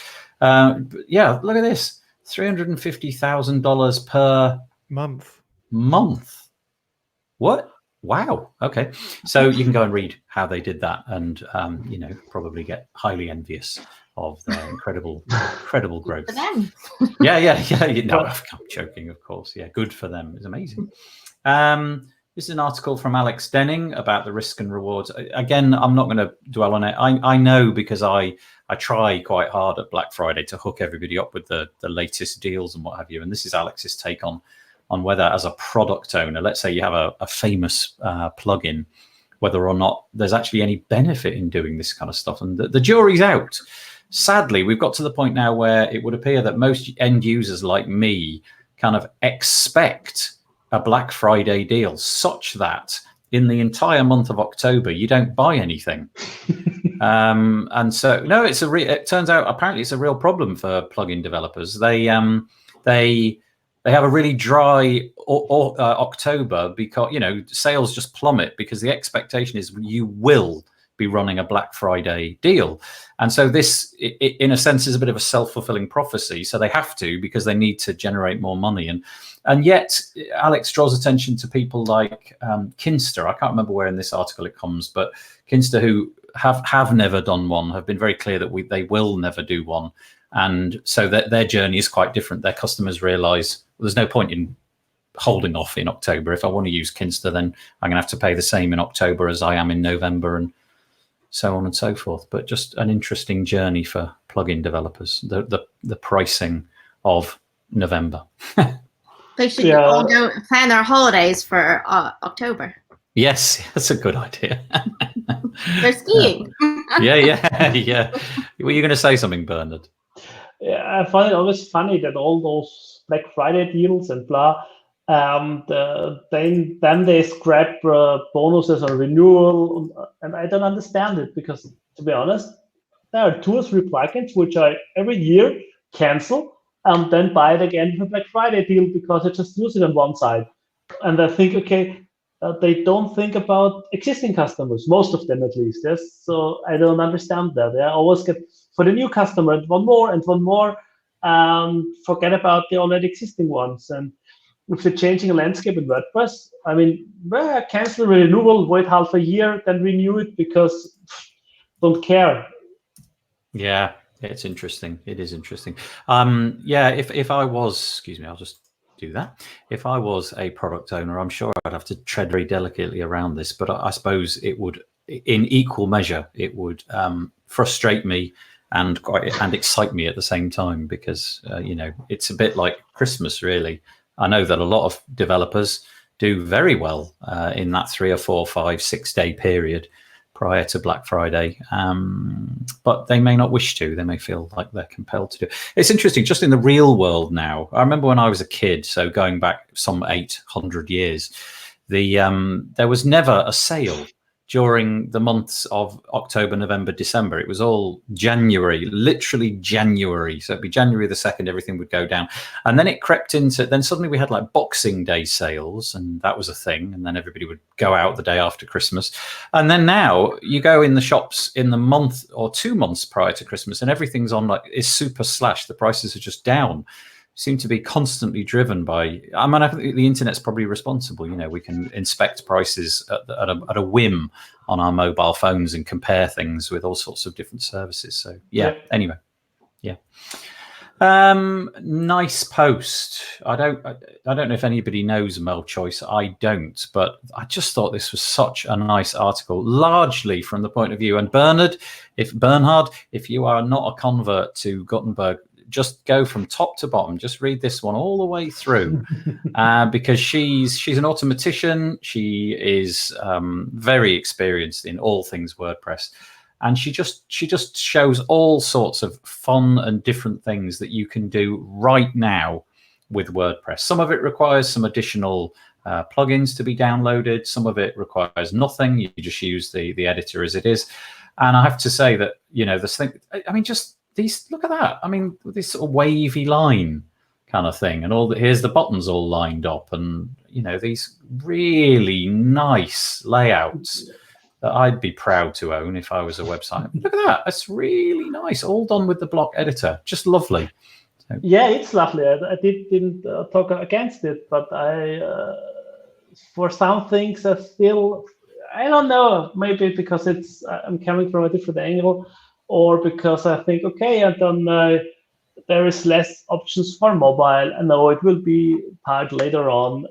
A: Yeah, look at this: $350,000 per
B: month.
A: What? Wow. Okay. So you can go and read how they did that, and probably get highly envious of their incredible growth.
D: For them.
A: Yeah. I'm joking, of course. Yeah, good for them. It's amazing. This is an article from Alex Denning about the risk and rewards. Again, I'm not going to dwell on it. I know, because I try quite hard at Black Friday to hook everybody up with the latest deals and what have you. And this is Alex's take on whether, as a product owner, let's say you have a famous plugin, whether or not there's actually any benefit in doing this kind of stuff. And the jury's out. Sadly, we've got to the point now where it would appear that most end users like me kind of expect a Black Friday deal, such that in the entire month of October you don't buy anything. And so, no, it turns out apparently it's a real problem for plugin developers. They have a really dry October, because sales just plummet, because the expectation is you will be running a Black Friday deal. And so this, in a sense, is a bit of a self-fulfilling prophecy. So they have to, because they need to generate more money. And yet Alex draws attention to people like Kinster. I can't remember where in this article it comes, but Kinster, who have never done one, have been very clear that they will never do one. And so their journey is quite different. Their customers realize there's no point in holding off in October. If I want to use Kinster, then I'm going to have to pay the same in October as I am in November, and so on and so forth. But just an interesting journey for plugin developers, the pricing of November.
D: They should all go plan their holidays for October.
A: Yes, that's a good idea.
D: They're skiing.
A: Yeah. Were you going to say something, Bernard?
C: Yeah, I find it always funny that all those Black Friday deals and blah, then they scrap bonuses or renewal, and I don't understand it, because, to be honest, there are 2 or 3 plugins which I every year cancel and then buy it again for Black Friday deal, because I just use it on one side. And I think, okay, they don't think about existing customers, most of them at least. Yes, so I don't understand that. I always get for the new customer and one more, forget about the already existing ones. And if they're changing a landscape in WordPress, I mean, cancel renewal, wait half a year, then renew it, because don't care.
A: Yeah, it's interesting. It is interesting. If I was, excuse me, I'll just do that. If I was a product owner, I'm sure I'd have to tread very delicately around this, but I suppose it would, in equal measure, it would frustrate me and excite me at the same time, because it's a bit like Christmas, really. I know that a lot of developers do very well in that 3 or 4, 5, 6 day period prior to Black Friday, but they may not wish to. They may feel like they're compelled to do it. It's interesting, just in the real world now. I remember when I was a kid, so going back some 800 years, there was never a sale during the months of October, November, December. It was all January, literally January. So it'd be January the 2nd, everything would go down. And then it crept into, then suddenly we had like Boxing Day sales, and that was a thing. And then everybody would go out the day after Christmas. And then now you go in the shops in the month or 2 months prior to Christmas, and everything's on is super slash. The prices are just down. Seem to be constantly driven by, I think the internet's probably responsible. We can inspect prices at a whim on our mobile phones and compare things with all sorts of different services. So anyway. Nice post. I don't know if anybody knows Mel Choice. I don't, but I just thought this was such a nice article, largely from the point of view. And Bernhard, if you are not a convert to Gutenberg, just go from top to bottom. Just read this one all the way through, because she's an automatician. She is very experienced in all things WordPress, and she just shows all sorts of fun and different things that you can do right now with WordPress. Some of it requires some additional plugins to be downloaded. Some of it requires nothing. You just use the editor as it is. And I have to say that this thing. I mean, just these, look at that. I mean, this sort of wavy line kind of thing, and here's the buttons all lined up, and these really nice layouts that I'd be proud to own if I was a website. Look at that. That's really nice. All done with the block editor. Just lovely.
C: Yeah, it's lovely. I didn't talk against it, but I for some things I still, I don't know, maybe because I'm coming from a different angle, or because I think, okay, I don't know, there is less options for mobile. I know it will be part later on,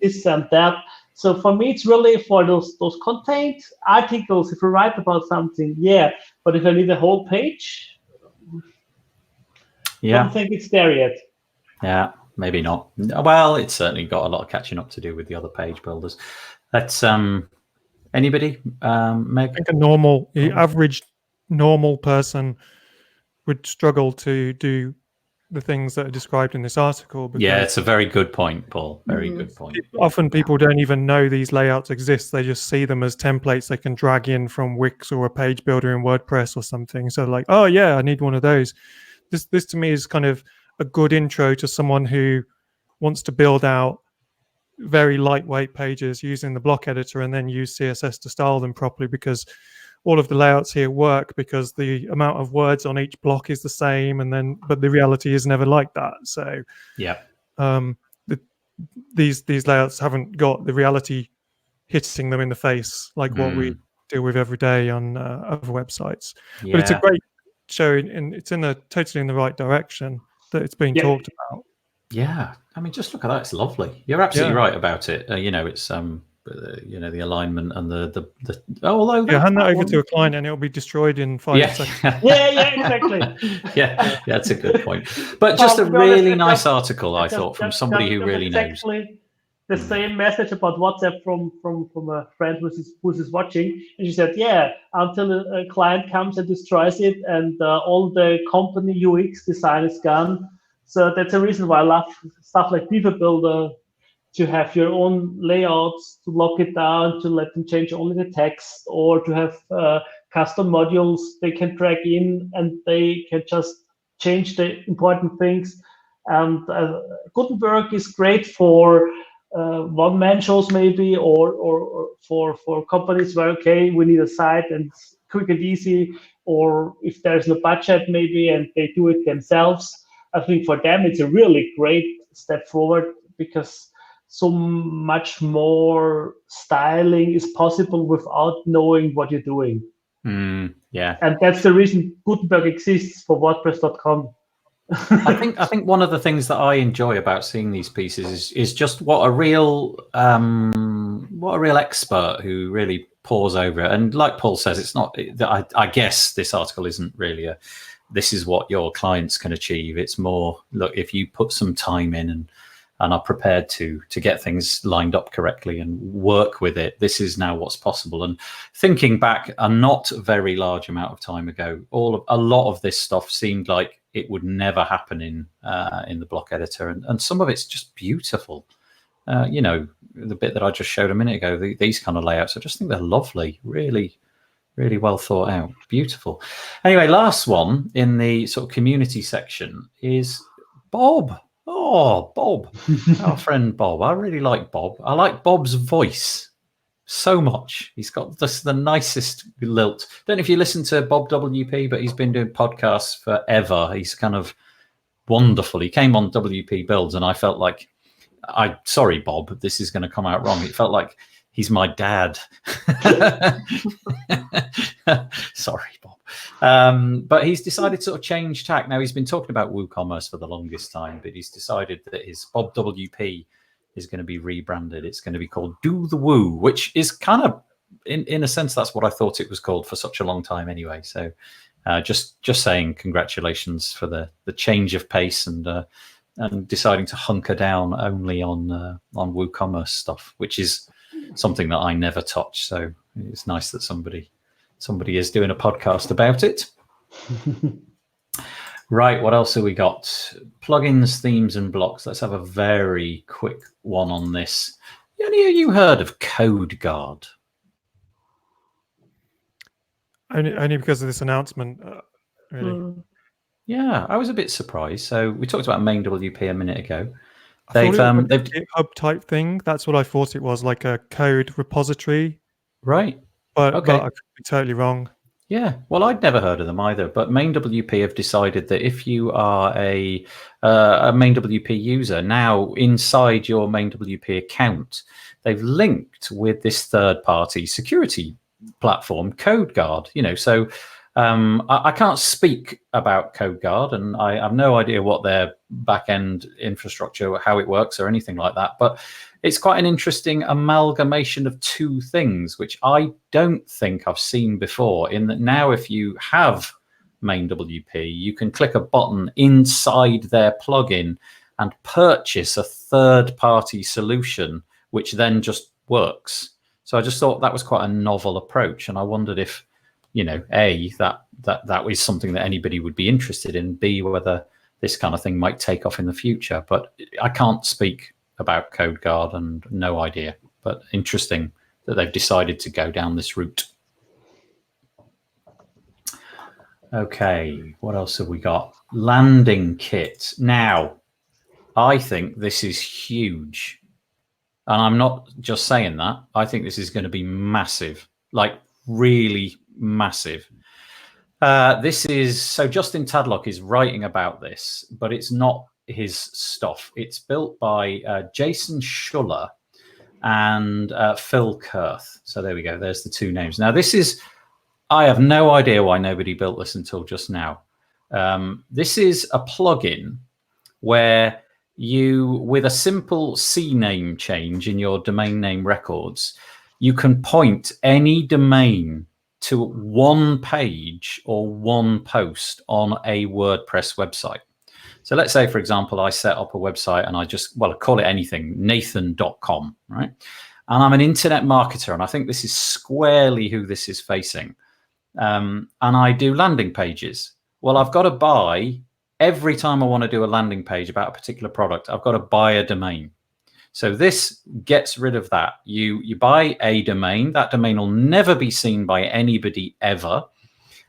C: this and that. So for me, it's really for those content articles. If you write about something, yeah. But if I need a whole page, I don't think it's there yet.
A: Yeah, maybe not. Well, it's certainly got a lot of catching up to do with the other page builders. Let's anybody, Meg?
B: I think the average normal person would struggle to do the things that are described in this article.
A: Yeah, it's a very good point, Paul. Very good point.
B: Often people don't even know these layouts exist. They just see them as templates they can drag in from Wix or a page builder in WordPress or something. So like, oh yeah, I need one of those. This to me is kind of a good intro to someone who wants to build out very lightweight pages using the block editor and then use CSS to style them properly, because all of the layouts here work because the amount of words on each block is the same, but the reality is never like that. So
A: yeah,
B: these layouts haven't got the reality hitting them in the face like what we deal with every day on other websites. Yeah. But it's a great show, and it's totally in the right direction that it's being talked about.
A: Yeah, I mean, just look at that; it's lovely. You're absolutely right about it. It's the alignment and the. Although
B: hand that over to a client and it'll be destroyed in 5 seconds.
C: Yeah, exactly.
A: yeah, that's a good point. But just a really nice article, I thought, from somebody who really knows.
C: Exactly the same message about WhatsApp from a friend who's watching, and she said, yeah, until a client comes and destroys it, and all the company UX design is gone. So that's a reason why I love stuff like Beaver Builder, to have your own layouts, to lock it down, to let them change only the text, or to have custom modules they can drag in and they can just change the important things. And Gutenberg is great for one-man shows maybe, or for companies where, okay, we need a site and it's quick and easy, or if there's no budget maybe and they do it themselves. I think for them it's a really great step forward, because so much more styling is possible without knowing what you're doing.
A: Yeah.
C: And that's the reason Gutenberg exists for WordPress.com.
A: I think one of the things that I enjoy about seeing these pieces is just what a real expert who really pores over it. And like Paul says, it's not. I guess this article isn't really this is what your clients can achieve. It's more, look, if you put some time in and are prepared to get things lined up correctly and work with it, this is now what's possible. And thinking back a not very large amount of time ago, a lot of this stuff seemed like it would never happen in the block editor, and some of it's just beautiful. The bit that I just showed a minute ago, these kind of layouts, I just think they're lovely, really, really well thought out, beautiful. Anyway, last one in the sort of community section is Bob. Oh, Bob, our friend Bob. I really like Bob. I like Bob's voice so much. He's got the nicest lilt. Don't know if you listen to Bob WP, but he's been doing podcasts forever. He's kind of wonderful. He came on WP Builds, and I felt like, sorry, Bob, this is going to come out wrong. It felt like he's my dad. Sorry, Bob. But he's decided to sort of change tack. Now, he's been talking about WooCommerce for the longest time, but he's decided that his Bob WP is going to be rebranded. It's going to be called Do the Woo, which is kind of, in a sense, that's what I thought it was called for such a long time anyway. So just saying congratulations for the change of pace and deciding to hunker down only on WooCommerce stuff, which is something that I never touch. So it's nice that somebody is doing a podcast about it. Right, what else have we got? Plugins, themes, and blocks. Let's have a very quick one on this. Any of you heard of CodeGuard?
B: Only because of this announcement, really.
A: Yeah, I was a bit surprised. So we talked about main WP a minute ago.
B: They've GitHub type thing. That's what I thought it was, like a code repository.
A: Right.
B: But
A: okay.
B: I could be totally wrong.
A: Yeah, well, I'd never heard of them either, but MainWP have decided that if you are a MainWP user, now inside your MainWP account, they've linked with this third-party security platform, CodeGuard. So I can't speak about CodeGuard, and I have no idea what their back-end infrastructure, how it works, or anything like that. But it's quite an interesting amalgamation of two things, which I don't think I've seen before, in that now if you have MainWP, you can click a button inside their plugin and purchase a third-party solution, which then just works. So I just thought that was quite a novel approach, and I wondered if, A, that was something that anybody would be interested in, B, whether this kind of thing might take off in the future. But I can't speak about CodeGuard and no idea, but interesting that they've decided to go down this route. Okay, what else have we got? Landing kit. Now, I think this is huge. And I'm not just saying that. I think this is going to be massive, like really massive. So Justin Tadlock is writing about this, but it's not his stuff. It's built by Jason Schuller and Phil Kurth. So there we go. There's the two names. Now I have no idea why nobody built this until just now. This is a plugin where you, with a simple CNAME change in your domain name records, you can point any domain to one page or one post on a WordPress website. So let's say, for example, I set up a website and I call it anything, nathan.com, right? And I'm an internet marketer, and I think this is squarely who this is facing. And I do landing pages. Well, I've got to buy, every time I want to do a landing page about a particular product, I've got to buy a domain. So this gets rid of that. You buy a domain, that domain will never be seen by anybody ever.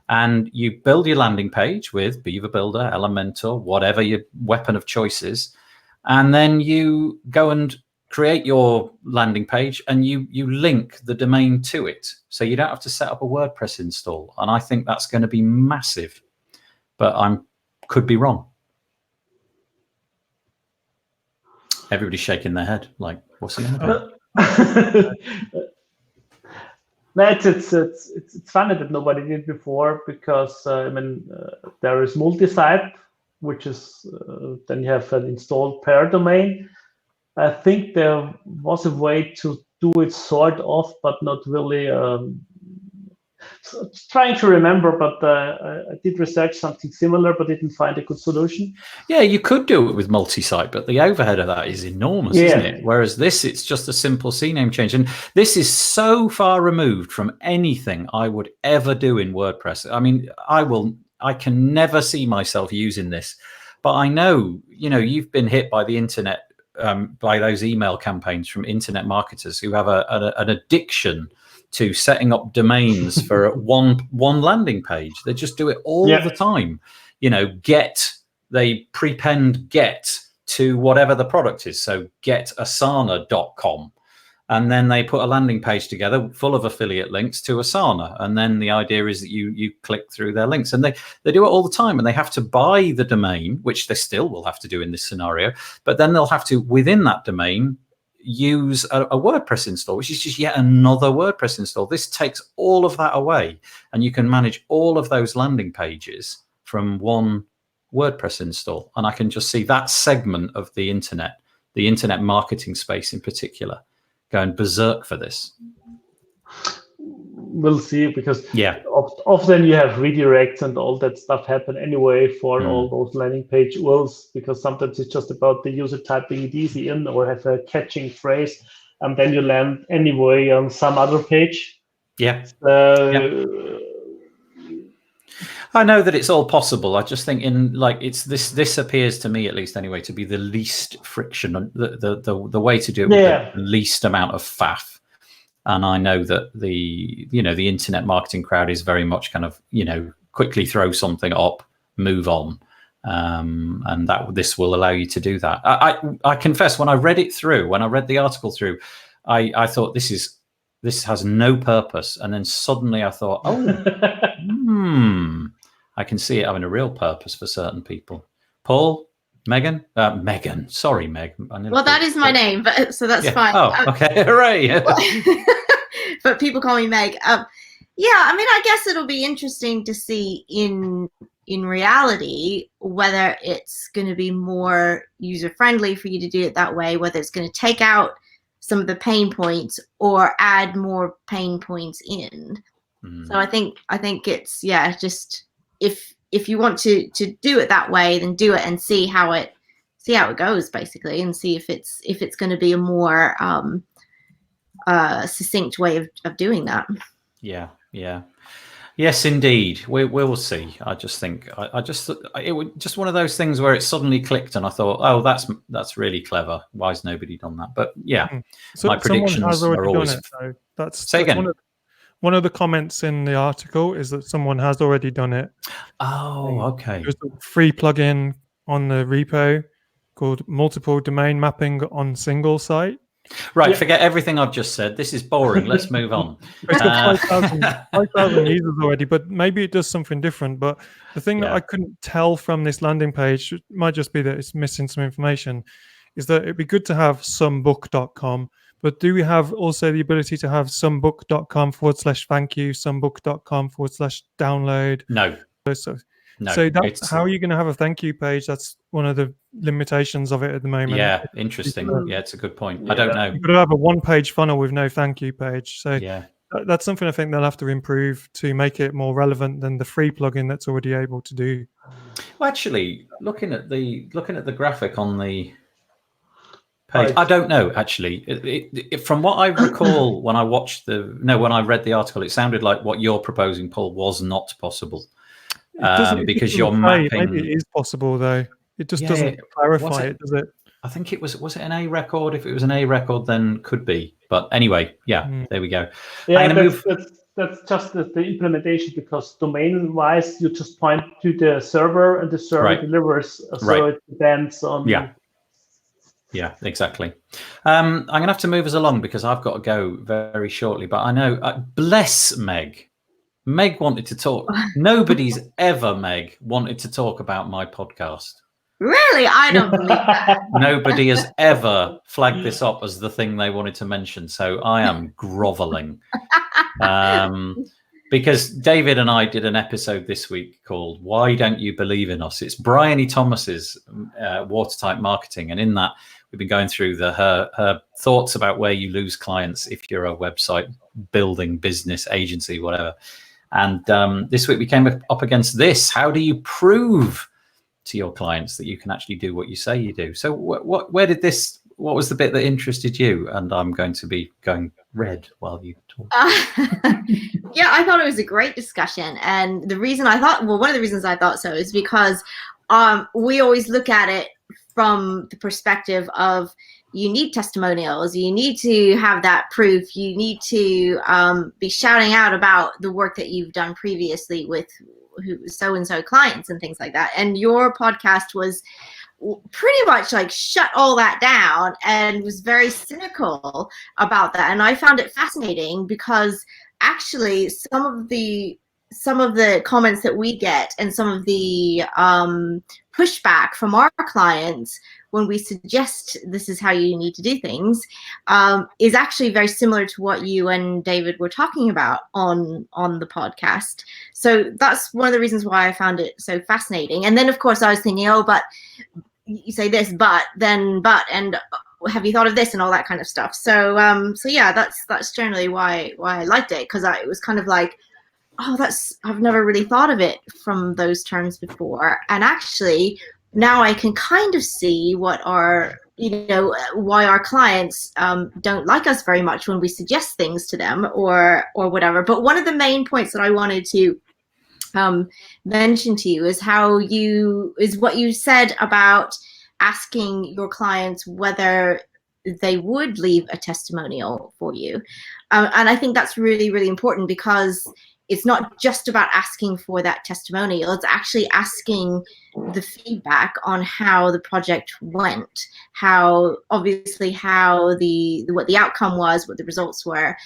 A: And you build your landing page with Beaver Builder, Elementor, whatever your weapon of choice is. And then you go and create your landing page and you link the domain to it. So you don't have to set up a WordPress install. And I think that's going to be massive. But I could be wrong. Everybody's shaking their head like, what's he on about?
C: No, it's funny that nobody did before, because there is multi-site, which is then you have an installed per domain. I think there was a way to do it sort of, but not really. So trying to remember, but I did research something similar, but didn't find a good solution.
A: Yeah, you could do it with multi-site, but the overhead of that is enormous, isn't it? Whereas this, it's just a simple CNAME change. And this is so far removed from anything I would ever do in WordPress. I mean, I can never see myself using this, but I know, you've been hit by the internet, by those email campaigns from internet marketers who have an addiction to setting up domains for one landing page. They just do it all the time. They prepend get to whatever the product is. So getasana.com. And then they put a landing page together full of affiliate links to Asana. And then the idea is that you click through their links. And they do it all the time. And they have to buy the domain, which they still will have to do in this scenario. But then they'll have to, within that domain, use a WordPress install, which is just yet another WordPress install. This takes all of that away, and you can manage all of those landing pages from one WordPress install. And I can just see that segment of the internet marketing space in particular, going berserk for this.
C: We'll see, because often you have redirects and all that stuff happen anyway for all those landing page URLs, because sometimes it's just about the user typing it easy in or have a catching phrase, and then you land anyway on some other page.
A: I know that it's all possible. I just think this appears to me, at least anyway, to be the least friction, the way to do it with the least amount of faff. And I know that the internet marketing crowd is very much kind of, quickly throw something up, move on. And this will allow you to do that. I confess, when I read the article through, I thought this is this has no purpose. And then suddenly I thought, I can see it having a real purpose for certain people. Paul, Megan, sorry, Meg.
D: Well, that is my name, but so that's fine.
A: Oh, okay, hooray!
D: But people call me Meg. Yeah, I mean, I guess it'll be interesting to see in reality whether it's going to be more user friendly for you to do it that way, whether it's going to take out some of the pain points or add more pain points in. So I think it's just if you want to do it that way, then do it and see how it goes, basically, and see if it's going to be a more succinct way of doing that. Yeah.
A: Yes, indeed. We will see. I just think it was just one of those things where it suddenly clicked, and I thought, oh, that's really clever. Why has nobody done that? But yeah,
B: so
A: my predictions are always.
B: Done it, so that's
A: again.
B: One of the comments in the article is that someone has already done it.
A: Oh, okay.
B: There's a free plugin on the repo called Multiple Domain Mapping on Single Site.
A: Right, forget everything I've just said. This is boring. Let's move on.
B: It's got 5,000 users already, but maybe it does something different. But the thing that I couldn't tell from this landing page, it might just be that it's missing some information, is that it'd be good to have somebook.com. But do we have also the ability to have somebook.com/thank you, somebook.com/download?
A: No.
B: No, so how are you going to have a thank you page? That's one of the limitations of it at the moment.
A: Yeah, interesting. Yeah, it's a good point. I don't know.
B: You've got to have a one-page funnel with no thank you page. So
A: yeah,
B: that's something I think they'll have to improve to make it more relevant than the free plugin that's already able to do.
A: Well, actually, looking at the graphic on the page, I don't know. Actually, from what I recall, when I read the article, it sounded like what you're proposing, Paul, was not possible. Because you're mapping.
B: Maybe it is possible, though. It just doesn't clarify it, does it?
A: I think it was it an A record? If it was an A record, then could be. But anyway, there we go.
C: Yeah, that's just the implementation, because domain-wise, you just point to the server and the server delivers. So it depends on.
A: Yeah, exactly. I'm going to have to move us along because I've got to go very shortly. But I know, bless Meg. Meg wanted to talk. Nobody's ever, Meg, wanted to talk about my podcast.
D: Really? I don't believe that.
A: Nobody has ever flagged this up as the thing they wanted to mention. So I am groveling. Because David and I did an episode this week called Why Don't You Believe in Us? It's Bryony Thomas's Watertight Marketing. And in that, we've been going through her thoughts about where you lose clients if you're a website building business agency, whatever. And this week we came up against this. How do you prove to your clients that you can actually do what you say you do? So what was the bit that interested you? And I'm going to be going red while you talk.
D: Yeah, I thought it was a great discussion. And one of the reasons I thought so is because we always look at it from the perspective of, you need testimonials, you need to have that proof, you need to be shouting out about the work that you've done previously with so-and-so clients and things like that. And your podcast was pretty much like shut all that down and was very cynical about that. And I found it fascinating because actually some of the comments that we get and some of the pushback from our clients when we suggest this is how you need to do things is actually very similar to what you and David were talking about on the podcast. So that's one of the reasons why I found it so fascinating. And then, of course, I was thinking, but you say this, and have you thought of this and all that kind of stuff. So yeah, that's generally why I liked it, because it was kind of like, I've never really thought of it from those terms before. And actually, now I can kind of see why our clients don't like us very much when we suggest things to them or whatever. But one of the main points that I wanted to mention to you is what you said about asking your clients whether they would leave a testimonial for you. And I think that's really, really important, because it's not just about asking for that testimonial. It's actually asking the feedback on how the project went, what the outcome was, what the results were,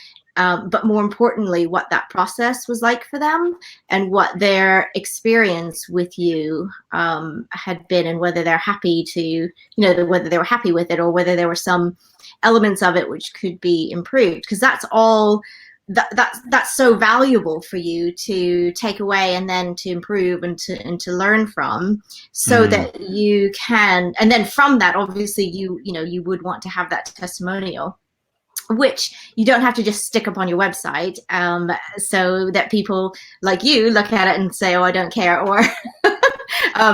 D: but more importantly, what that process was like for them and what their experience with you had been, and whether they're happy to, you know, whether they were happy with it, or whether there were some elements of it which could be improved, because that's all. That's so valuable for you to take away and then to improve and to learn from, so that you can, and then from that, obviously you know you would want to have that testimonial, which you don't have to just stick up on your website, so that people like you look at it and say, oh, I don't care, or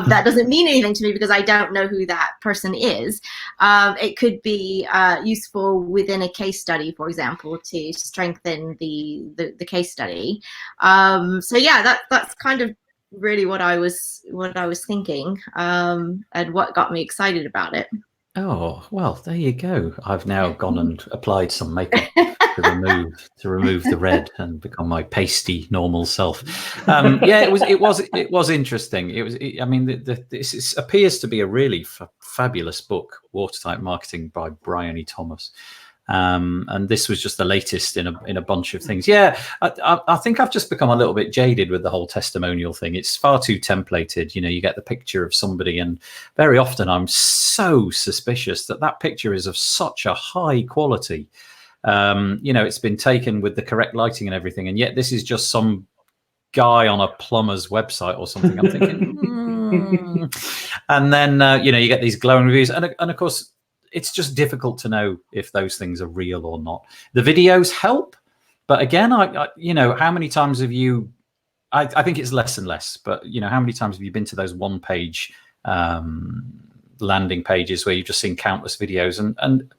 D: that doesn't mean anything to me because I don't know who that person is. It could be useful within a case study, for example, to strengthen the case study. So yeah, that's kind of really what I was thinking, and what got me excited about it.
A: Oh, well, there you go. I've now gone and applied some makeup to remove the red and become my pasty normal self. Yeah, it was interesting. I mean, this appears to be a really fabulous book, Watertight Marketing by Brian E. Thomas. And this was just the latest in a bunch of things. Yeah, I think I've just become a little bit jaded with the whole testimonial thing. It's far too templated. You know, you get the picture of somebody, and very often I'm so suspicious that picture is of such a high quality. You know, it's been taken with the correct lighting and everything, and yet this is just some guy on a plumber's website or something. I'm thinking, and then you know, you get these glowing reviews, and of course, it's just difficult to know if those things are real or not. The videos help, but again, I you know, how many times have you? I think it's less and less, but you know, how many times have you been to those one-page landing pages where you've just seen countless videos, and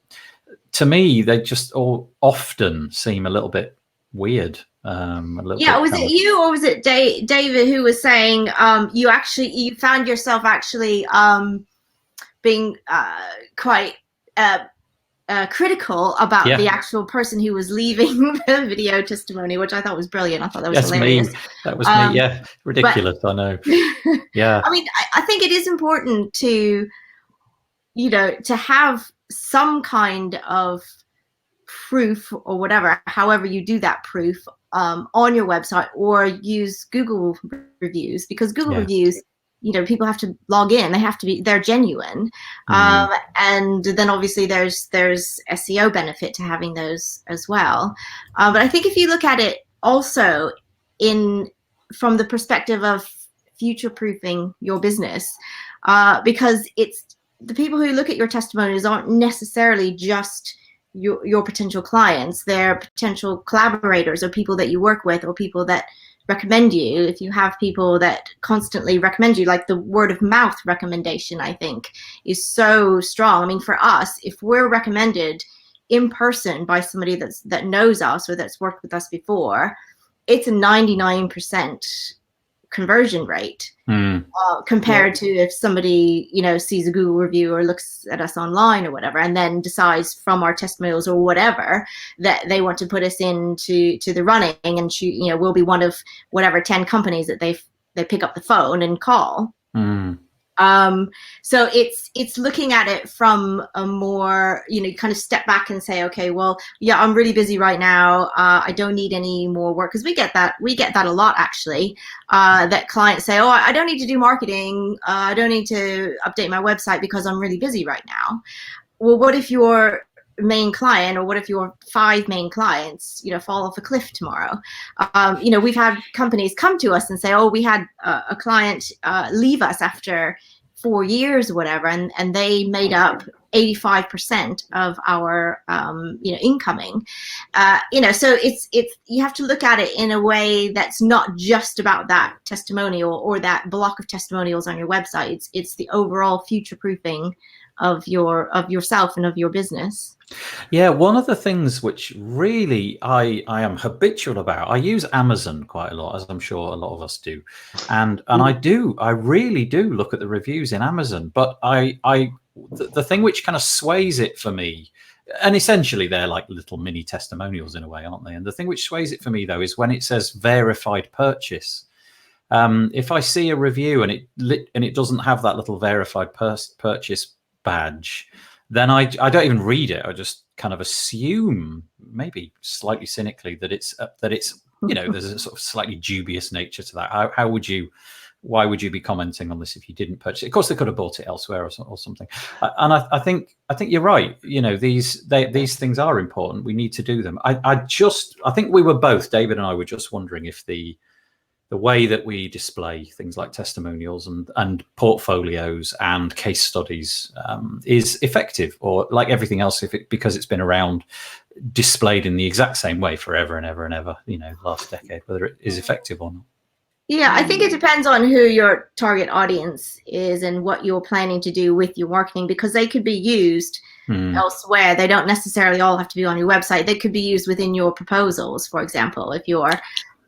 A: to me, they just all often seem a little bit weird.
D: Yeah, was it you or was it David who was saying you found yourself actually being quite critical about the actual person who was leaving the video testimony, which I thought was brilliant. I thought that was hilarious.
A: That was me. Yeah, ridiculous. But, I know. Yeah.
D: I mean, I think it is important to, you know, to have some kind of proof or whatever, however you do that proof, on your website, or use Google reviews, because Google reviews, you know, people have to log in, they're genuine. And then obviously there's SEO benefit to having those as well. But I think if you look at it also from the perspective of future-proofing your business, because it's the people who look at your testimonials aren't necessarily just your potential clients. They're potential collaborators, or people that you work with, or people that recommend you. If you have people that constantly recommend you, like the word of mouth recommendation, I think is so strong. I mean, for us, if we're recommended in person by somebody that knows us or that's worked with us before, it's a 99% conversion rate, compared to if somebody, you know, sees a Google review or looks at us online or whatever, and then decides from our testimonials or whatever that they want to put us into the running, and you know, we'll be one of whatever 10 companies that they pick up the phone and call. So it's looking at it from a more, you know, kind of step back and say, okay, well, yeah, I'm really busy right now. I don't need any more work, because we get that a lot, actually, that clients say, oh, I don't need to do marketing. I don't need to update my website because I'm really busy right now. Well, what if your main client, or what if your 5 main clients, you know, fall off a cliff tomorrow? You know, we've had companies come to us and say, oh, we had a client leave us after 4 years or whatever, and they made up 85% of our you know, incoming. You know, so it's you have to look at it in a way that's not just about that testimonial or that block of testimonials on your website. It's the overall future proofing of yourself and of your business.
A: Yeah, one of the things which really I am habitual about, I use Amazon quite a lot, as I'm sure a lot of us do, and I really do look at the reviews in Amazon, but the thing which kind of sways it for me, and essentially they're like little mini testimonials in a way, aren't they? And the thing which sways it for me, though, is when it says verified purchase. If I see a review and it doesn't have that little verified purchase badge, then I don't even read it. I just kind of assume maybe slightly cynically that it's you know, there's a sort of slightly dubious nature to that. Why would you be commenting on this if you didn't purchase it? Of course, they could have bought it elsewhere or something. And I think you're right. You know, these things are important. We need to do them. I think we were both, David and I, were just wondering if the way that we display things like testimonials and portfolios and case studies is effective, or like everything else, because it's been around, displayed in the exact same way forever and ever and ever, you know, last decade, whether it is effective or not.
D: Yeah, I think it depends on who your target audience is and what you're planning to do with your marketing, because they could be used elsewhere. They don't necessarily all have to be on your website. They could be used within your proposals, for example, if you're,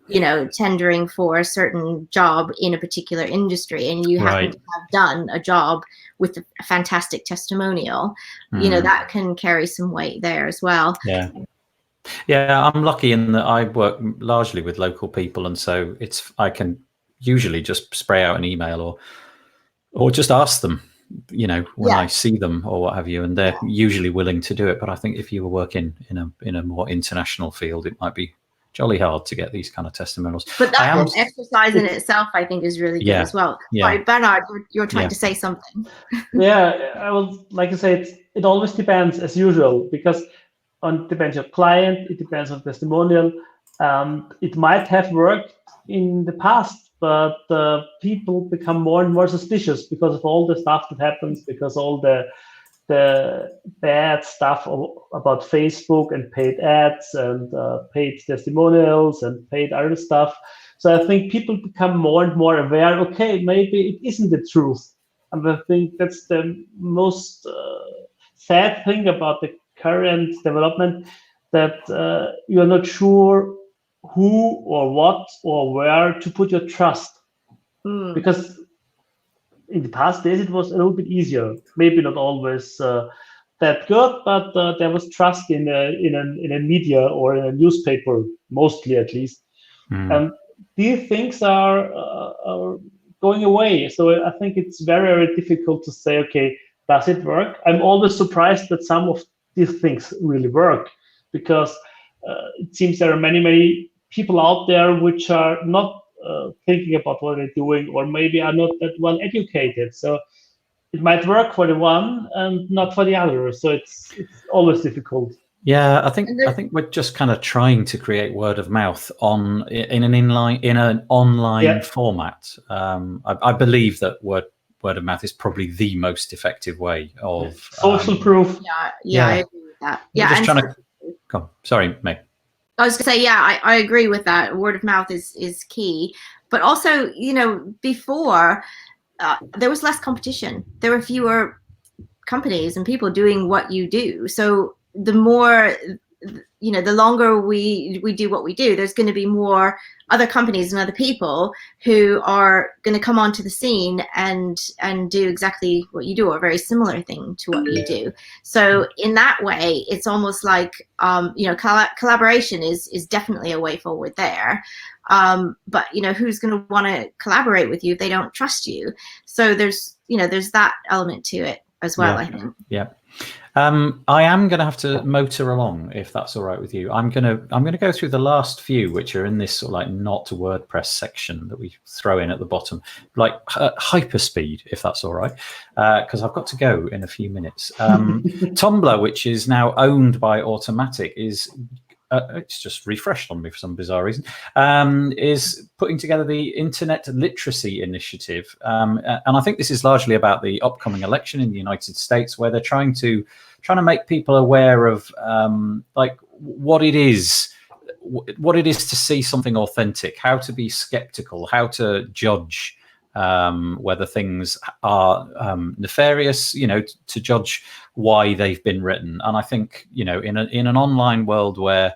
D: you know, tendering for a certain job in a particular industry and you happen to have done a job with a fantastic testimonial, you know, that can carry some weight there as well.
A: Yeah, I'm lucky in that I work largely with local people, and so I can usually just spray out an email or just ask them, you know, when I see them or what have you, and they're usually willing to do it. But I think if you were working in a more international field, it might be jolly hard to get these kind of testimonials.
D: But that exercise in itself, I think, is really good as well. Sorry, Bernard, you're trying to say something.
C: I will, like I said, it always depends, as usual, because it depends on client, it depends on testimonial. It might have worked in the past, but people become more and more suspicious because of all the stuff that happens, because all the bad stuff about Facebook and paid ads and paid testimonials and paid other stuff. So I think people become more and more aware, okay, maybe it isn't the truth. And I think that's the most sad thing about the current development, that you're not sure who or what or where to put your trust. Because in the past days, it was a little bit easier. Maybe not always that good, but there was trust in a media or in a newspaper, mostly at least. And these things are going away. So I think it's very, very difficult to say, okay, does it work? I'm always surprised that some of these things really work, because it seems there are many, many people out there which are not thinking about what they're doing, or maybe are not that well educated. So it might work for the one and not for the other. So it's always difficult.
A: Yeah, I think we're just kind of trying to create word of mouth in an online format. I believe that word of mouth is probably the most effective way of
C: social proof.
D: Yeah, I agree with that.
A: Come, sorry, Meg.
D: I was going to say, I agree with that. Word of mouth is key. But also, you know, before there was less competition. There were fewer companies and people doing what you do. So the more, you know, the longer we do what we do, there's going to be more other companies and other people who are going to come onto the scene and do exactly what you do, or a very similar thing to what you do. So in that way, it's almost like, you know, collaboration is definitely a way forward there. But, you know, who's going to want to collaborate with you if they don't trust you? So there's that element to it as well, I think.
A: Yeah. I am going to have to motor along, if that's all right with you. I'm going to go through the last few, which are in this sort of like not WordPress section that we throw in at the bottom, like hyperspeed, if that's all right, because I've got to go in a few minutes. Tumblr, which is now owned by Automatic, is it's just refreshed on me for some bizarre reason, is putting together the Internet Literacy Initiative. And I think this is largely about the upcoming election in the United States, where they're trying to make people aware of like what it is to see something authentic, how to be skeptical, how to judge whether things are nefarious, you know, to judge why they've been written. And I think, you know, in an online world where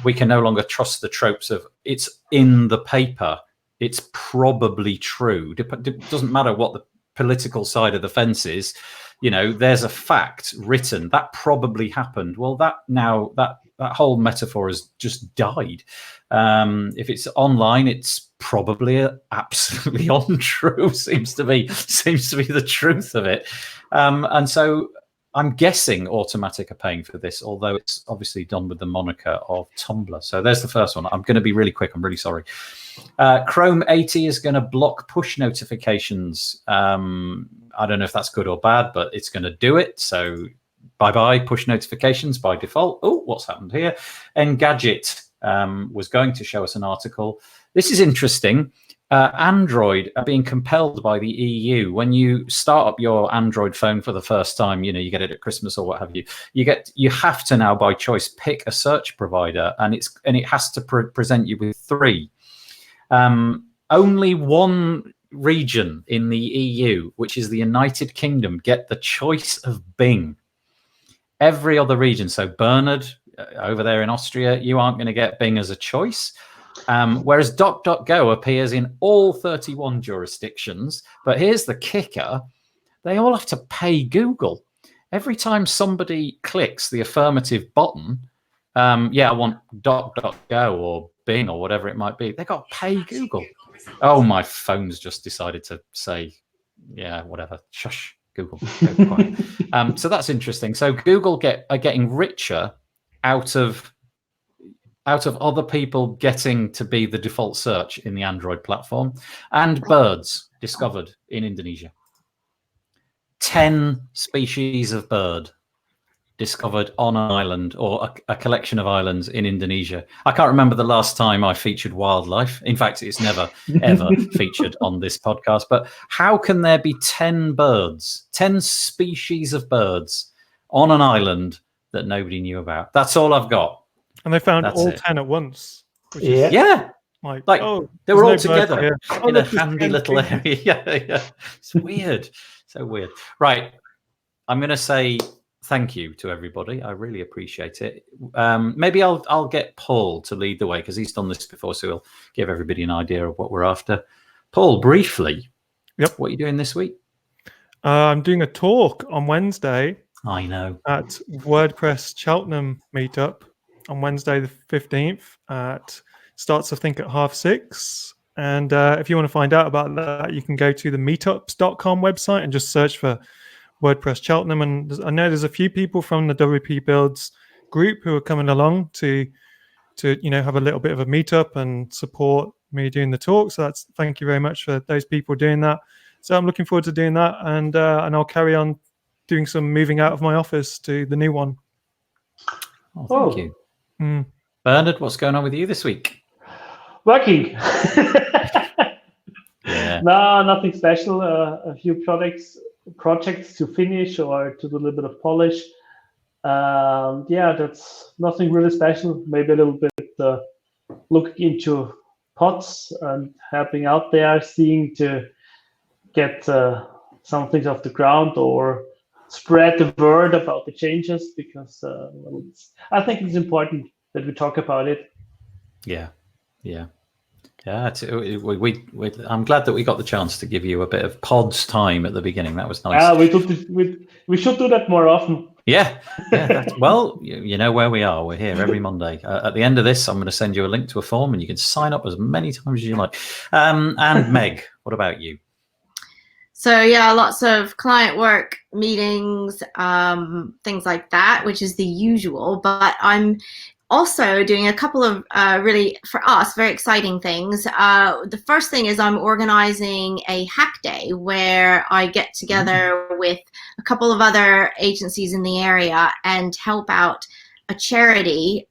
A: we can no longer trust the tropes of it's in the paper, it's probably true. It doesn't matter what the political side of the fence is, you know, there's a fact written that probably happened. Well, that whole metaphor has just died. If it's online, it's probably absolutely untrue. Seems to be the truth of it. And so I'm guessing Automatic are paying for this, although it's obviously done with the moniker of Tumblr. So there's the first one. I'm going to be really quick. I'm really sorry. Chrome 80 is going to block push notifications. I don't know if that's good or bad, but it's going to do it. So bye-bye push notifications by default. Oh, what's happened here? Engadget was going to show us an article. This is interesting. Android are being compelled by the EU. When you start up your Android phone for the first time, you get it at Christmas or what have you. You have to now, by choice, pick a search provider, and it has to present you with 3. Only one region in the EU, which is the United Kingdom, get the choice of Bing. Every other region, so Bernard over there in Austria, you aren't going to get Bing as a choice. Whereas DuckDuckGo appears in all 31 jurisdictions. But here's the kicker. They all have to pay Google. Every time somebody clicks the affirmative button, I want DuckDuckGo or Bing or whatever it might be, they got to pay Google. Oh, my phone's just decided to say, yeah, whatever. Shush, Google. Go quiet. So that's interesting. So Google are getting richer out of other people getting to be the default search in the Android platform. And birds discovered in Indonesia. 10 species of bird discovered on an island or a collection of islands in Indonesia. I can't remember the last time I featured wildlife. In fact, it's never, ever featured on this podcast. But how can there be 10 birds, 10 species of birds on an island that nobody knew about? That's all I've got.
B: And they found all 10 at once. Which
C: Yeah.
B: is
A: Yeah.
B: like
A: they were all together in a
B: look,
A: handy little area. Yeah. It's weird. So weird. Right. I'm going to say thank you to everybody. I really appreciate it. Maybe I'll get Paul to lead the way because he's done this before, so he'll give everybody an idea of what we're after. Paul, briefly.
B: Yep.
A: What are you doing this week?
B: I'm doing a talk on Wednesday.
A: I know.
B: At WordPress Cheltenham meetup on Wednesday the 15th. Starts, I think, at 6:30. And if you want to find out about that, you can go to the meetups.com website and just search for WordPress Cheltenham. And I know there's a few people from the WP Builds group who are coming along to have a little bit of a meetup and support me doing the talk. So thank you very much for those people doing that. So I'm looking forward to doing that, and I'll carry on doing some moving out of my office to the new one.
A: Oh, thank you. Bernard, what's going on with you this week?
C: Working.
A: Yeah.
C: No, nothing special. A few projects to finish or to do a little bit of polish. That's nothing really special. Maybe a little bit looking into pods and helping out there, seeing to get some things off the ground or spread the word about the changes, because I think it's important that we talk about it.
A: Yeah. I'm glad that we got the chance to give you a bit of pods time at the beginning. That was nice.
C: We should do that more often.
A: Yeah. Well, you know where we are. We're here every Monday. At the end of this, I'm going to send you a link to a form, and you can sign up as many times as you like. And Meg, what about you?
D: So yeah, lots of client work, meetings, things like that, which is the usual. But I'm also doing a couple of really, for us, very exciting things. The first thing is I'm organizing a hack day where I get together with a couple of other agencies in the area and help out a charity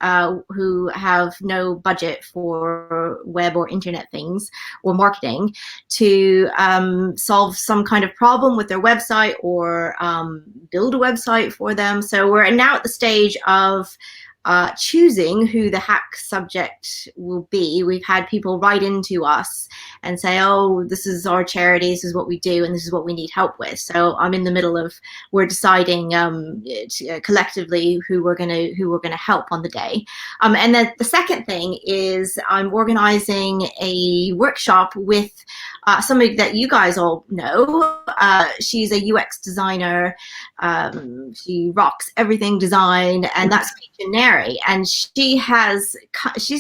D: who have no budget for web or internet things or marketing to solve some kind of problem with their website or build a website for them. So we're now at the stage of choosing who the hack subject will be. We've had people write into us and say, oh, this is our charity, this is what we do, and this is what we need help with. So I'm in the middle of, we're deciding collectively who we're gonna help on the day. And then the second thing is I'm organizing a workshop with somebody that you guys all know. She's a UX designer. She rocks everything design, and that's Neri. And she's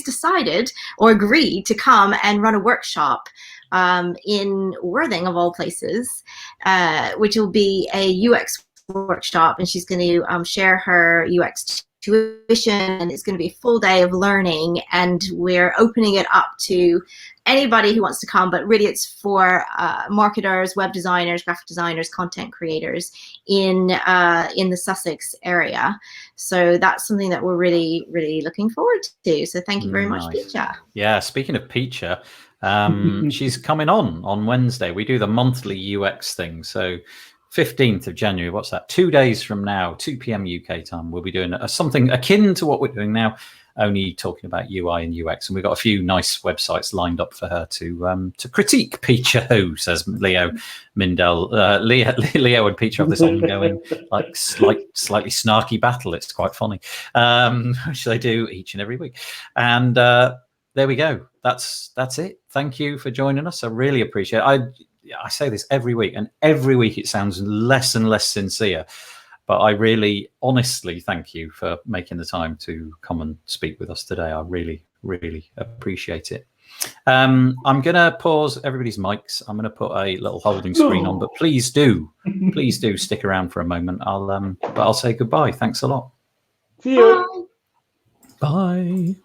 D: decided or agreed to come and run a workshop in Worthing, of all places, which will be a UX workshop, and she's going to share her UX tuition, and it's going to be a full day of learning, and we're opening it up to anybody who wants to come, but really it's for marketers, web designers, graphic designers, content creators in the Sussex area. So that's something that we're really, really looking forward to. So thank you very much, Peacher.
A: Yeah, speaking of Peacher, she's coming on Wednesday. We do the monthly UX thing. So 15th of January, what's that? 2 days from now, 2 p.m. UK time, we'll be doing something akin to what we're doing now, only talking about UI and UX. And we've got a few nice websites lined up for her to critique Peacher, who says Leo Mindell. Leo and Peacher have this ongoing, like slightly snarky battle. It's quite funny, which they do each and every week. And there we go. That's it. Thank you for joining us. I really appreciate it. I say this every week, and every week it sounds less and less sincere. But I really, honestly thank you for making the time to come and speak with us today. I really, really appreciate it. I'm going to pause everybody's mics. I'm going to put a little holding screen on, but please do stick around for a moment. I'll say goodbye. Thanks a lot.
C: See you.
A: Bye.